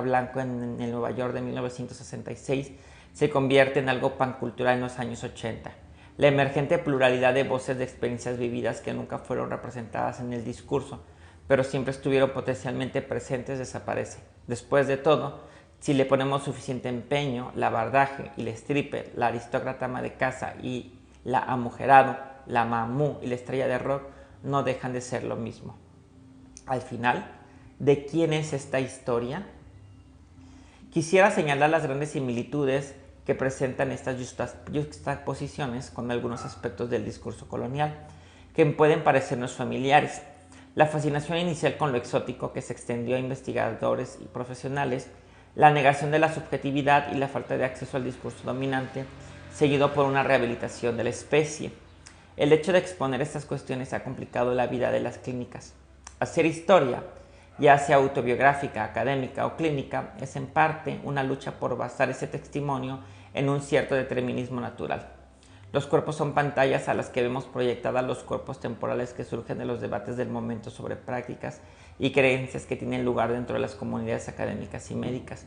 blanco en el Nueva York de 1966, se convierte en algo pancultural en los años 80. La emergente pluralidad de voces de experiencias vividas que nunca fueron representadas en el discurso, pero siempre estuvieron potencialmente presentes, desaparece. Después de todo, si le ponemos suficiente empeño, la bardaje y la stripper, la aristócrata ama de casa y la amujerado, la mamú y la estrella de rock no dejan de ser lo mismo. Al final, ¿de quién es esta historia? Quisiera señalar las grandes similitudes que presentan estas juxtaposiciones con algunos aspectos del discurso colonial, que pueden parecernos familiares. La fascinación inicial con lo exótico que se extendió a investigadores y profesionales, la negación de la subjetividad y la falta de acceso al discurso dominante, seguido por una rehabilitación de la especie. El hecho de exponer estas cuestiones ha complicado la vida de las clínicas. Hacer historia, ya sea autobiográfica, académica o clínica, es en parte una lucha por basar ese testimonio en un cierto determinismo natural. Los cuerpos son pantallas a las que vemos proyectadas los cuerpos temporales que surgen de los debates del momento sobre prácticas y creencias que tienen lugar dentro de las comunidades académicas y médicas.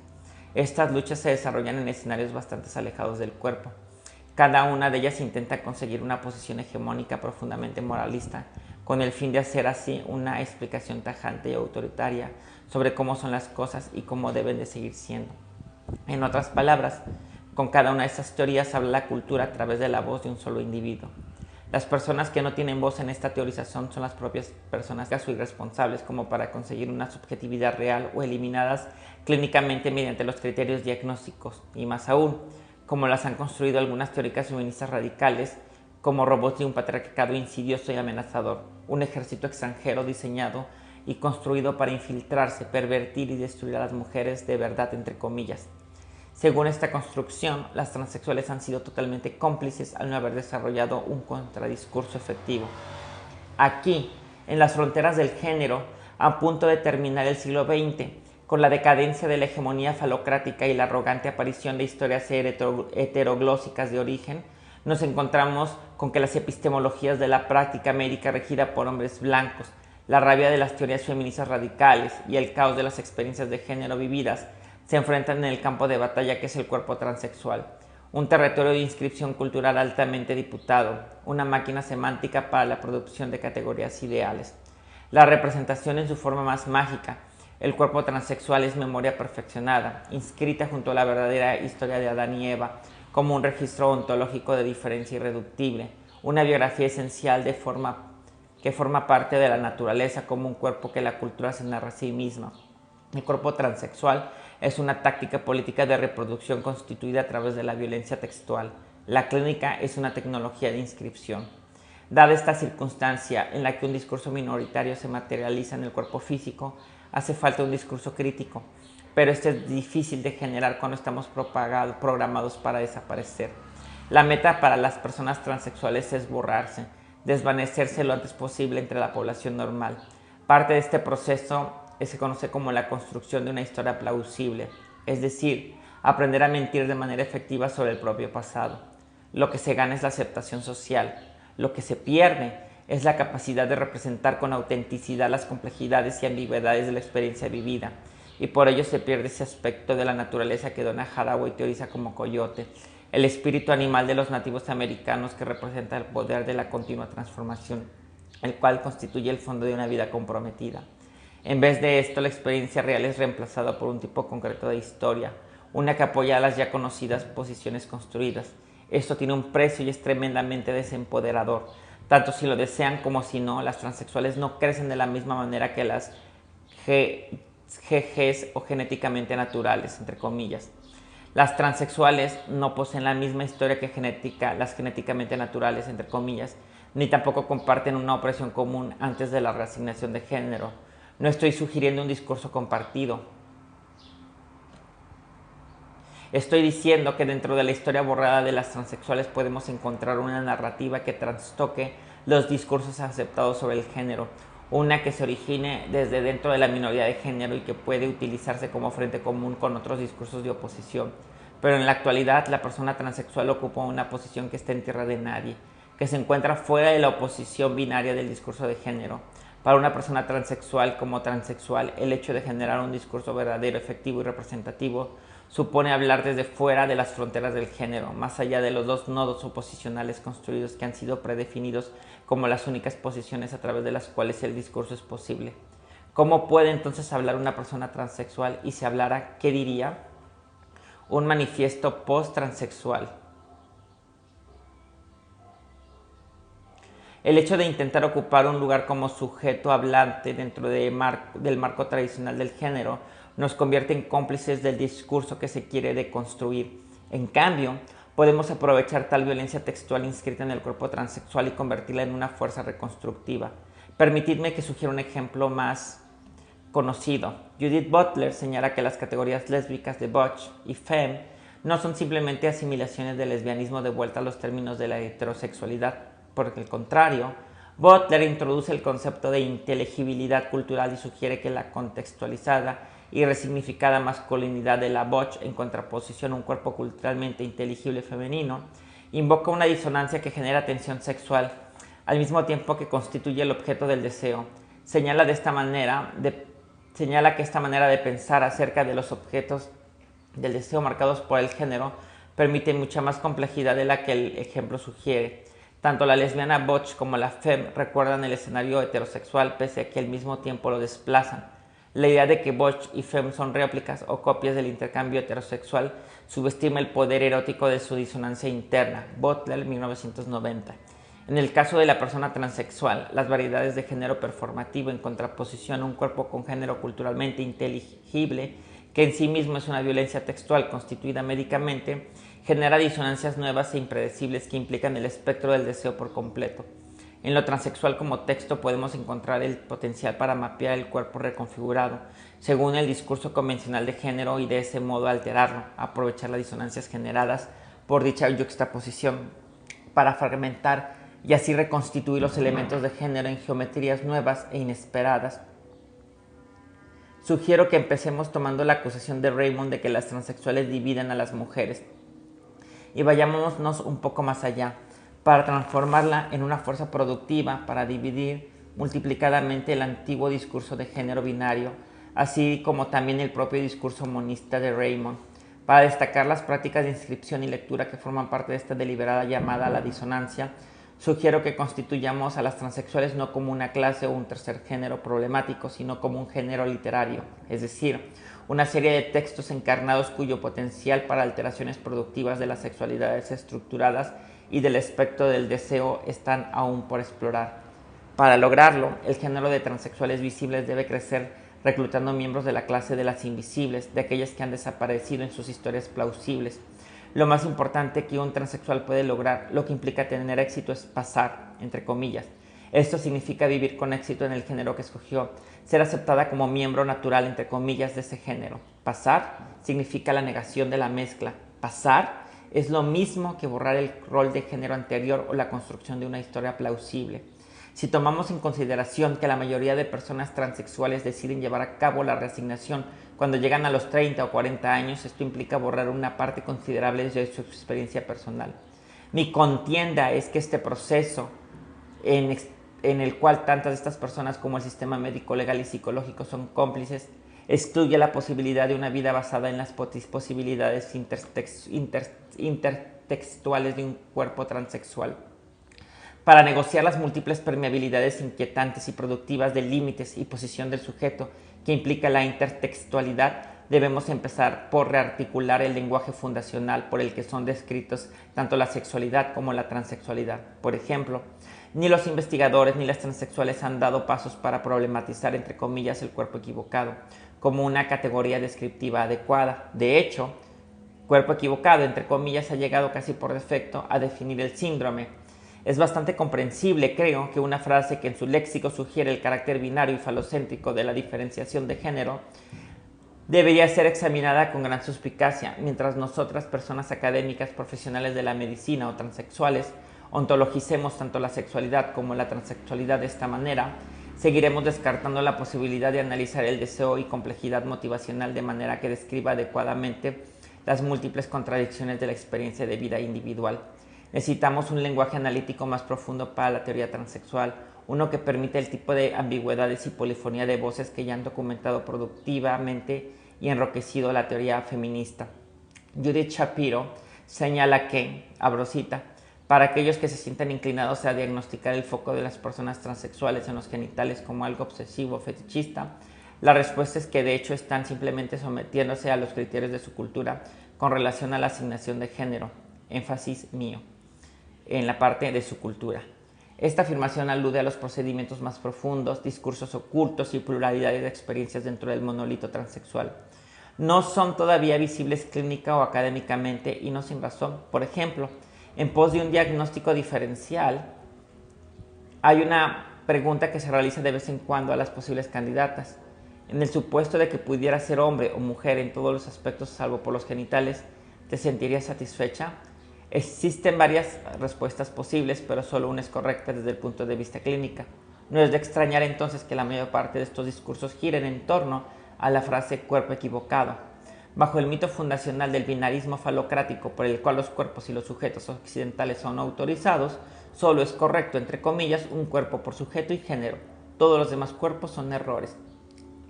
Estas luchas se desarrollan en escenarios bastante alejados del cuerpo. Cada una de ellas intenta conseguir una posición hegemónica profundamente moralista, con el fin de hacer así una explicación tajante y autoritaria sobre cómo son las cosas y cómo deben de seguir siendo. En otras palabras, con cada una de estas teorías habla la cultura a través de la voz de un solo individuo. Las personas que no tienen voz en esta teorización son las propias personas o irresponsables como para conseguir una subjetividad real o eliminadas clínicamente mediante los criterios diagnósticos, y más aún, como las han construido algunas teóricas feministas radicales, como robots de un patriarcado insidioso y amenazador, un ejército extranjero diseñado y construido para infiltrarse, pervertir y destruir a las mujeres de verdad, entre comillas. Según esta construcción, las transexuales han sido totalmente cómplices al no haber desarrollado un contradiscurso efectivo. Aquí, en las fronteras del género, a punto de terminar el siglo XX, con la decadencia de la hegemonía falocrática y la arrogante aparición de historias heteroglósicas de origen, nos encontramos con que las epistemologías de la práctica médica regida por hombres blancos, la rabia de las teorías feministas radicales y el caos de las experiencias de género vividas se enfrentan en el campo de batalla que es el cuerpo transexual, un territorio de inscripción cultural altamente diputado, una máquina semántica para la producción de categorías ideales. La representación en su forma más mágica, el cuerpo transexual es memoria perfeccionada, inscrita junto a la verdadera historia de Adán y Eva, como un registro ontológico de diferencia irreductible, una biografía esencial que forma parte de la naturaleza como un cuerpo que la cultura se narra a sí misma. El cuerpo transexual es una táctica política de reproducción constituida a través de la violencia textual. La clínica es una tecnología de inscripción. Dada esta circunstancia en la que un discurso minoritario se materializa en el cuerpo físico, hace falta un discurso crítico, pero este es difícil de generar cuando estamos programados para desaparecer. La meta para las personas transexuales es borrarse, desvanecerse lo antes posible entre la población normal. Parte de este proceso se conoce como la construcción de una historia plausible, es decir, aprender a mentir de manera efectiva sobre el propio pasado. Lo que se gana es la aceptación social, lo que se pierde es la capacidad de representar con autenticidad las complejidades y ambigüedades de la experiencia vivida, y por ello se pierde ese aspecto de la naturaleza que Donna Haraway teoriza como coyote, el espíritu animal de los nativos americanos que representa el poder de la continua transformación, el cual constituye el fondo de una vida comprometida. En vez de esto, la experiencia real es reemplazada por un tipo concreto de historia, una que apoya a las ya conocidas posiciones construidas. Esto tiene un precio y es tremendamente desempoderador. Tanto si lo desean como si no, las transexuales no crecen de la misma manera que las GGs o genéticamente naturales, entre comillas. Las transexuales no poseen la misma historia que las genéticamente naturales, entre comillas, ni tampoco comparten una opresión común antes de la reasignación de género. No estoy sugiriendo un discurso compartido. Estoy diciendo que dentro de la historia borrada de las transexuales podemos encontrar una narrativa que trastoque los discursos aceptados sobre el género, una que se origine desde dentro de la minoría de género y que puede utilizarse como frente común con otros discursos de oposición. Pero en la actualidad la persona transexual ocupa una posición que está en tierra de nadie, que se encuentra fuera de la oposición binaria del discurso de género. Para una persona transexual como transexual, el hecho de generar un discurso verdadero, efectivo y representativo supone hablar desde fuera de las fronteras del género, más allá de los dos nodos oposicionales construidos que han sido predefinidos como las únicas posiciones a través de las cuales el discurso es posible. ¿Cómo puede entonces hablar una persona transexual? Y si hablara, ¿qué diría? Un manifiesto post-transexual. El hecho de intentar ocupar un lugar como sujeto hablante dentro del marco tradicional del género nos convierte en cómplices del discurso que se quiere deconstruir. En cambio, podemos aprovechar tal violencia textual inscrita en el cuerpo transexual y convertirla en una fuerza reconstructiva. Permitidme que sugiera un ejemplo más conocido. Judith Butler señala que las categorías lésbicas de butch y femme no son simplemente asimilaciones del lesbianismo de vuelta a los términos de la heterosexualidad. Por el contrario, Butler introduce el concepto de inteligibilidad cultural y sugiere que la contextualizada y resignificada masculinidad de la butch, en contraposición a un cuerpo culturalmente inteligible femenino, invoca una disonancia que genera tensión sexual, al mismo tiempo que constituye el objeto del deseo. Señala que esta manera de pensar acerca de los objetos del deseo marcados por el género permite mucha más complejidad de la que el ejemplo sugiere. Tanto la lesbiana butch como la femme recuerdan el escenario heterosexual pese a que al mismo tiempo lo desplazan. La idea de que butch y femme son réplicas o copias del intercambio heterosexual subestima el poder erótico de su disonancia interna. Butler, 1990. En el caso de la persona transexual, las variedades de género performativo en contraposición a un cuerpo con género culturalmente inteligible, que en sí mismo es una violencia textual constituida médicamente, genera disonancias nuevas e impredecibles que implican el espectro del deseo por completo. En lo transexual como texto podemos encontrar el potencial para mapear el cuerpo reconfigurado, según el discurso convencional de género, y de ese modo alterarlo, aprovechar las disonancias generadas por dicha yuxtaposición para fragmentar y así reconstituir los elementos de género en geometrías nuevas e inesperadas. Sugiero que empecemos tomando la acusación de Raymond de que las transexuales dividen a las mujeres y vayámonos un poco más allá, para transformarla en una fuerza productiva para dividir multiplicadamente el antiguo discurso de género binario, así como también el propio discurso monista de Raymond, para destacar las prácticas de inscripción y lectura que forman parte de esta deliberada llamada a la disonancia. Sugiero que constituyamos a las transexuales no como una clase o un tercer género problemático, sino como un género literario, es decir, una serie de textos encarnados cuyo potencial para alteraciones productivas de las sexualidades estructuradas y del espectro del deseo están aún por explorar. Para lograrlo, el género de transexuales visibles debe crecer reclutando miembros de la clase de las invisibles, de aquellas que han desaparecido en sus historias plausibles. Lo más importante que un transexual puede lograr, lo que implica tener éxito, es pasar, entre comillas. Esto significa vivir con éxito en el género que escogió, ser aceptada como miembro natural, entre comillas, de ese género. Pasar significa la negación de la mezcla. Pasar es lo mismo que borrar el rol de género anterior o la construcción de una historia plausible. Si tomamos en consideración que la mayoría de personas transexuales deciden llevar a cabo la reasignación cuando llegan a los 30 o 40 años, esto implica borrar una parte considerable de su experiencia personal. Mi contienda es que este proceso, en el cual tantas de estas personas como el sistema médico, legal y psicológico son cómplices, excluye la posibilidad de una vida basada en las posibilidades intertextuales de un cuerpo transexual. Para negociar las múltiples permeabilidades inquietantes y productivas de límites y posición del sujeto que implica la intertextualidad, debemos empezar por rearticular el lenguaje fundacional por el que son descritos tanto la sexualidad como la transexualidad. Por ejemplo, ni los investigadores ni las transexuales han dado pasos para problematizar, entre comillas, el cuerpo equivocado como una categoría descriptiva adecuada. De hecho, cuerpo equivocado, entre comillas, ha llegado casi por defecto a definir el síndrome. Es bastante comprensible, creo, que una frase que en su léxico sugiere el carácter binario y falocéntrico de la diferenciación de género debería ser examinada con gran suspicacia, mientras nosotras, personas académicas, profesionales de la medicina o transexuales, ontologicemos tanto la sexualidad como la transexualidad de esta manera, seguiremos descartando la posibilidad de analizar el deseo y complejidad motivacional de manera que describa adecuadamente las múltiples contradicciones de la experiencia de vida individual. Necesitamos un lenguaje analítico más profundo para la teoría transexual, uno que permite el tipo de ambigüedades y polifonía de voces que ya han documentado productivamente y enriquecido la teoría feminista. Judith Shapiro señala que, abro cita, para aquellos que se sientan inclinados a diagnosticar el foco de las personas transexuales en los genitales como algo obsesivo o fetichista, la respuesta es que de hecho están simplemente sometiéndose a los criterios de su cultura con relación a la asignación de género, énfasis mío, en la parte de su cultura. Esta afirmación alude a los procedimientos más profundos, discursos ocultos y pluralidades de experiencias dentro del monolito transexual. No son todavía visibles clínica o académicamente y no sin razón. Por ejemplo, en pos de un diagnóstico diferencial, hay una pregunta que se realiza de vez en cuando a las posibles candidatas. En el supuesto de que pudiera ser hombre o mujer en todos los aspectos salvo por los genitales, ¿te sentirías satisfecha? Existen varias respuestas posibles, pero solo una es correcta desde el punto de vista clínica. No es de extrañar entonces que la mayor parte de estos discursos giren en torno a la frase cuerpo equivocado. Bajo el mito fundacional del binarismo falocrático por el cual los cuerpos y los sujetos occidentales son autorizados, solo es correcto, entre comillas, un cuerpo por sujeto y género. Todos los demás cuerpos son errores.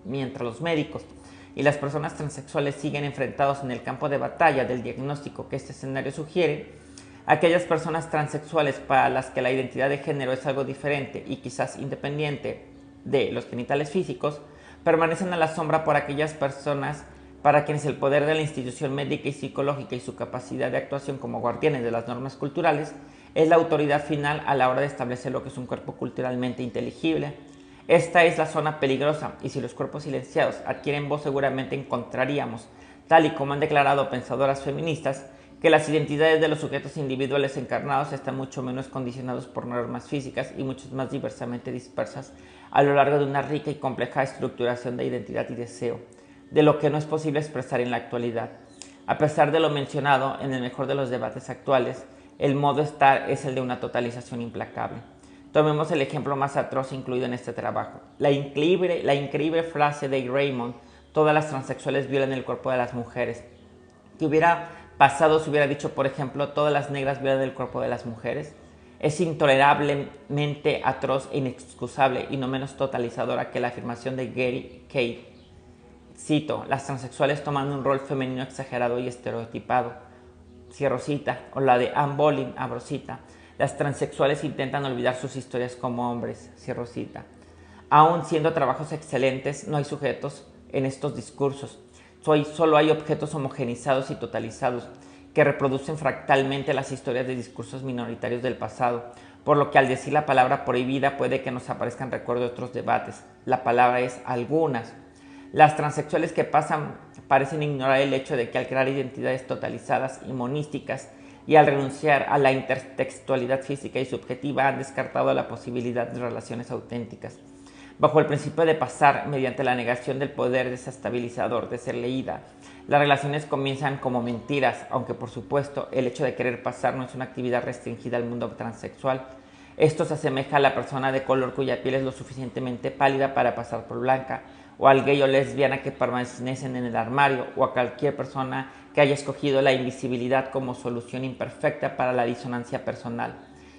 Mientras los médicos y las personas transexuales siguen enfrentados en el campo de batalla del diagnóstico que este escenario sugiere, aquellas personas transexuales para las que la identidad de género es algo diferente y quizás independiente de los genitales físicos, permanecen a la sombra por aquellas personas para quienes el poder de la institución médica y psicológica y su capacidad de actuación como guardianes de las normas culturales es la autoridad final a la hora de establecer lo que es un cuerpo culturalmente inteligible. Esta es la zona peligrosa y si los cuerpos silenciados adquieren voz seguramente encontraríamos, tal y como han declarado pensadoras feministas, que las identidades de los sujetos individuales encarnados están mucho menos condicionados por normas físicas y mucho más diversamente dispersas a lo largo de una rica y compleja estructuración de identidad y deseo, de lo que no es posible expresar en la actualidad. A pesar de lo mencionado en el mejor de los debates actuales, el modo estar es el de una totalización implacable. Tomemos el ejemplo más atroz incluido en este trabajo. La increíble frase de Raymond, todas las transexuales violan el cuerpo de las mujeres. ¿Qué hubiera pasado si hubiera dicho, por ejemplo, todas las negras violan el cuerpo de las mujeres? Es intolerablemente atroz e inexcusable y no menos totalizadora que la afirmación de Gary Kate. Cito, las transexuales toman un rol femenino exagerado y estereotipado. Cierro cita. O la de Anne Boleyn, abro cita. Las transexuales intentan olvidar sus historias como hombres, cierro cita. Aún siendo trabajos excelentes, no hay sujetos en estos discursos. Solo hay objetos homogenizados y totalizados que reproducen fractalmente las historias de discursos minoritarios del pasado, por lo que al decir la palabra prohibida puede que nos aparezcan recuerdos de otros debates. La palabra es algunas. Las transexuales que parecen ignorar el hecho de que al crear identidades totalizadas y monísticas y al renunciar a la intertextualidad física y subjetiva han descartado la posibilidad de relaciones auténticas. Bajo el principio de pasar, mediante la negación del poder desestabilizador de ser leída, las relaciones comienzan como mentiras, aunque por supuesto el hecho de querer pasar no es una actividad restringida al mundo transexual. Esto se asemeja a la persona de color cuya piel es lo suficientemente pálida para pasar por blanca, o al gay o lesbiana que permanecen en el armario, o a cualquier persona que haya escogido la invisibilidad como solución imperfecta para la disonancia personal.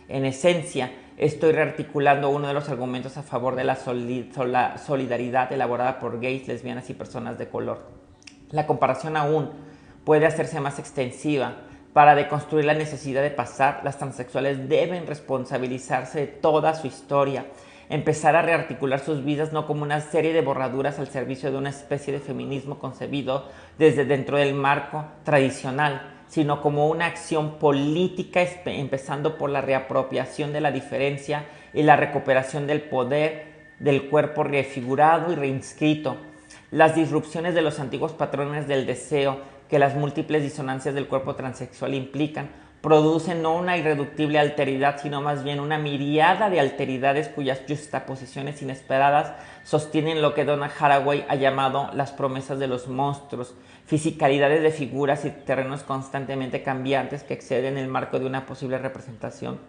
En esencia, estoy rearticulando uno de los argumentos a favor de la solidaridad elaborada por gays, lesbianas y personas de color. La comparación aún puede hacerse más extensiva. Para deconstruir la necesidad de pasar, las transexuales deben responsabilizarse de toda su historia, empezar a rearticular sus vidas no como una serie de borraduras al servicio de una especie de feminismo concebido desde dentro del marco tradicional, sino como una acción política empezando por la reapropiación de la diferencia y la recuperación del poder del cuerpo refigurado y reinscrito. Las disrupciones de los antiguos patrones del deseo que las múltiples disonancias del cuerpo transexual implican producen no una irreductible alteridad, sino más bien una miriada de alteridades cuyas juxtaposiciones inesperadas sostienen lo que Donna Haraway ha llamado las promesas de los monstruos, fisicalidades de figuras y terrenos constantemente cambiantes que exceden el marco de una posible representación.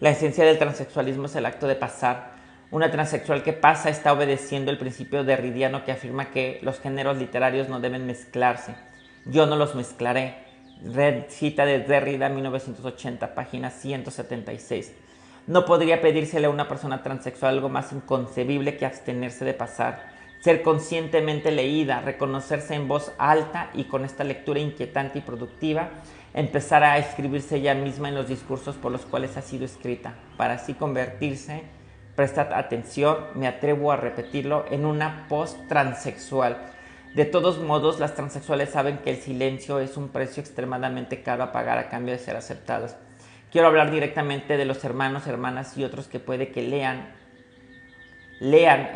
La esencia del transexualismo es el acto de pasar. Una transexual que pasa está obedeciendo el principio derridiano que afirma que los géneros literarios no deben mezclarse. Yo no los mezclaré. Cita de Derrida, 1980, página 176. No podría pedírsele a una persona transexual algo más inconcebible que abstenerse de pasar, ser conscientemente leída, reconocerse en voz alta y con esta lectura inquietante y productiva, empezar a escribirse ella misma en los discursos por los cuales ha sido escrita, para así convertirse, prestad atención, me atrevo a repetirlo, en una post-transexual. De todos modos, las transexuales saben que el silencio es un precio extremadamente caro a pagar a cambio de ser aceptadas. Quiero hablar directamente de los hermanos, hermanas y otros que puede que lean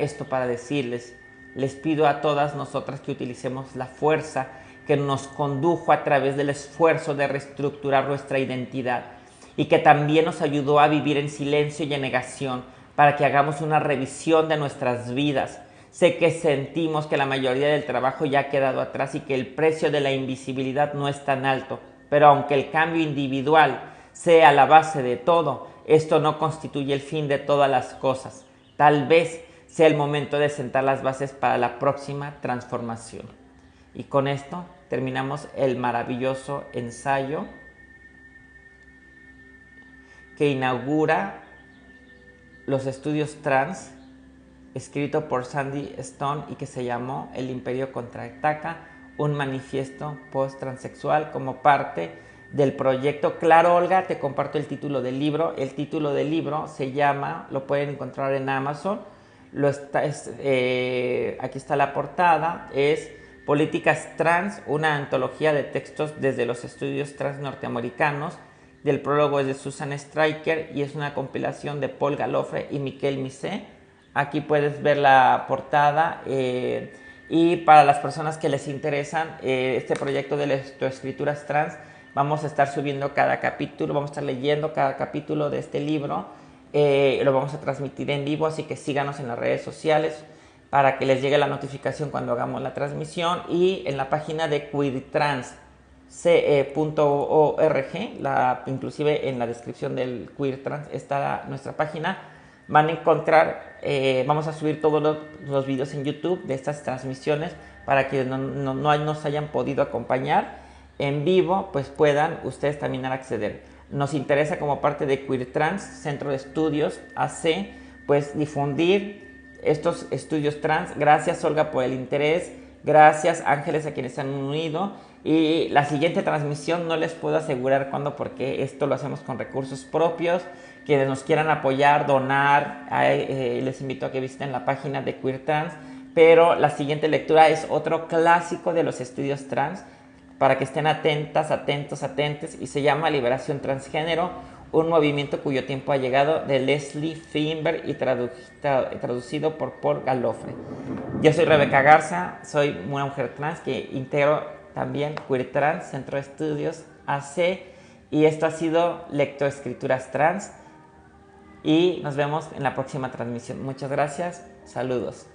esto para decirles, les pido a todas nosotras que utilicemos la fuerza que nos condujo a través del esfuerzo de reestructurar nuestra identidad y que también nos ayudó a vivir en silencio y en negación para que hagamos una revisión de nuestras vidas. Sé que sentimos que la mayoría del trabajo ya ha quedado atrás y que el precio de la invisibilidad no es tan alto, pero aunque el cambio individual sea la base de todo, esto no constituye el fin de todas las cosas. Tal vez sea el momento de sentar las bases para la próxima transformación. Y con esto terminamos el maravilloso ensayo que inaugura los estudios trans, escrito por Sandy Stone y que se llamó El Imperio contraataca, un manifiesto post-transexual como parte del proyecto. Claro, Olga, te comparto el título del libro. El título del libro se llama, lo pueden encontrar en Amazon, aquí está la portada, es Políticas Trans, una antología de textos desde los estudios trans norteamericanos. Del prólogo es de Susan Stryker y es una compilación de Paul Galofre y Miquel Misé. Aquí puedes ver la portada y para las personas que les interesan este proyecto de lectoescrituras trans, vamos a estar subiendo cada capítulo, vamos a estar leyendo cada capítulo de este libro, lo vamos a transmitir en vivo, así que síganos en las redes sociales para que les llegue la notificación cuando hagamos la transmisión y en la página de queertrans.org, inclusive en la descripción del Queer Trans está nuestra página. Van a encontrar, vamos a subir todos los videos en YouTube de estas transmisiones para que no nos hayan podido acompañar en vivo, pues puedan ustedes también acceder. Nos interesa como parte de Queer Trans, Centro de Estudios AC, pues difundir estos estudios trans. Gracias, Olga, por el interés. Gracias, Ángeles, a quienes se han unido. Y la siguiente transmisión no les puedo asegurar cuándo, porque esto lo hacemos con recursos propios. Quienes nos quieran apoyar, donar, les invito a que visiten la página de Queer Trans. Pero la siguiente lectura es otro clásico de los estudios trans, para que estén atentas, atentos, atentes, y se llama Liberación Transgénero, un movimiento cuyo tiempo ha llegado, de Leslie Feinberg y traducido por Paul Galofre. Yo soy Rebeca Garza, soy una mujer trans que integro también Queer Trans, Centro de Estudios AC, y esto ha sido Lectoescrituras Trans, y nos vemos en la próxima transmisión. Muchas gracias, saludos.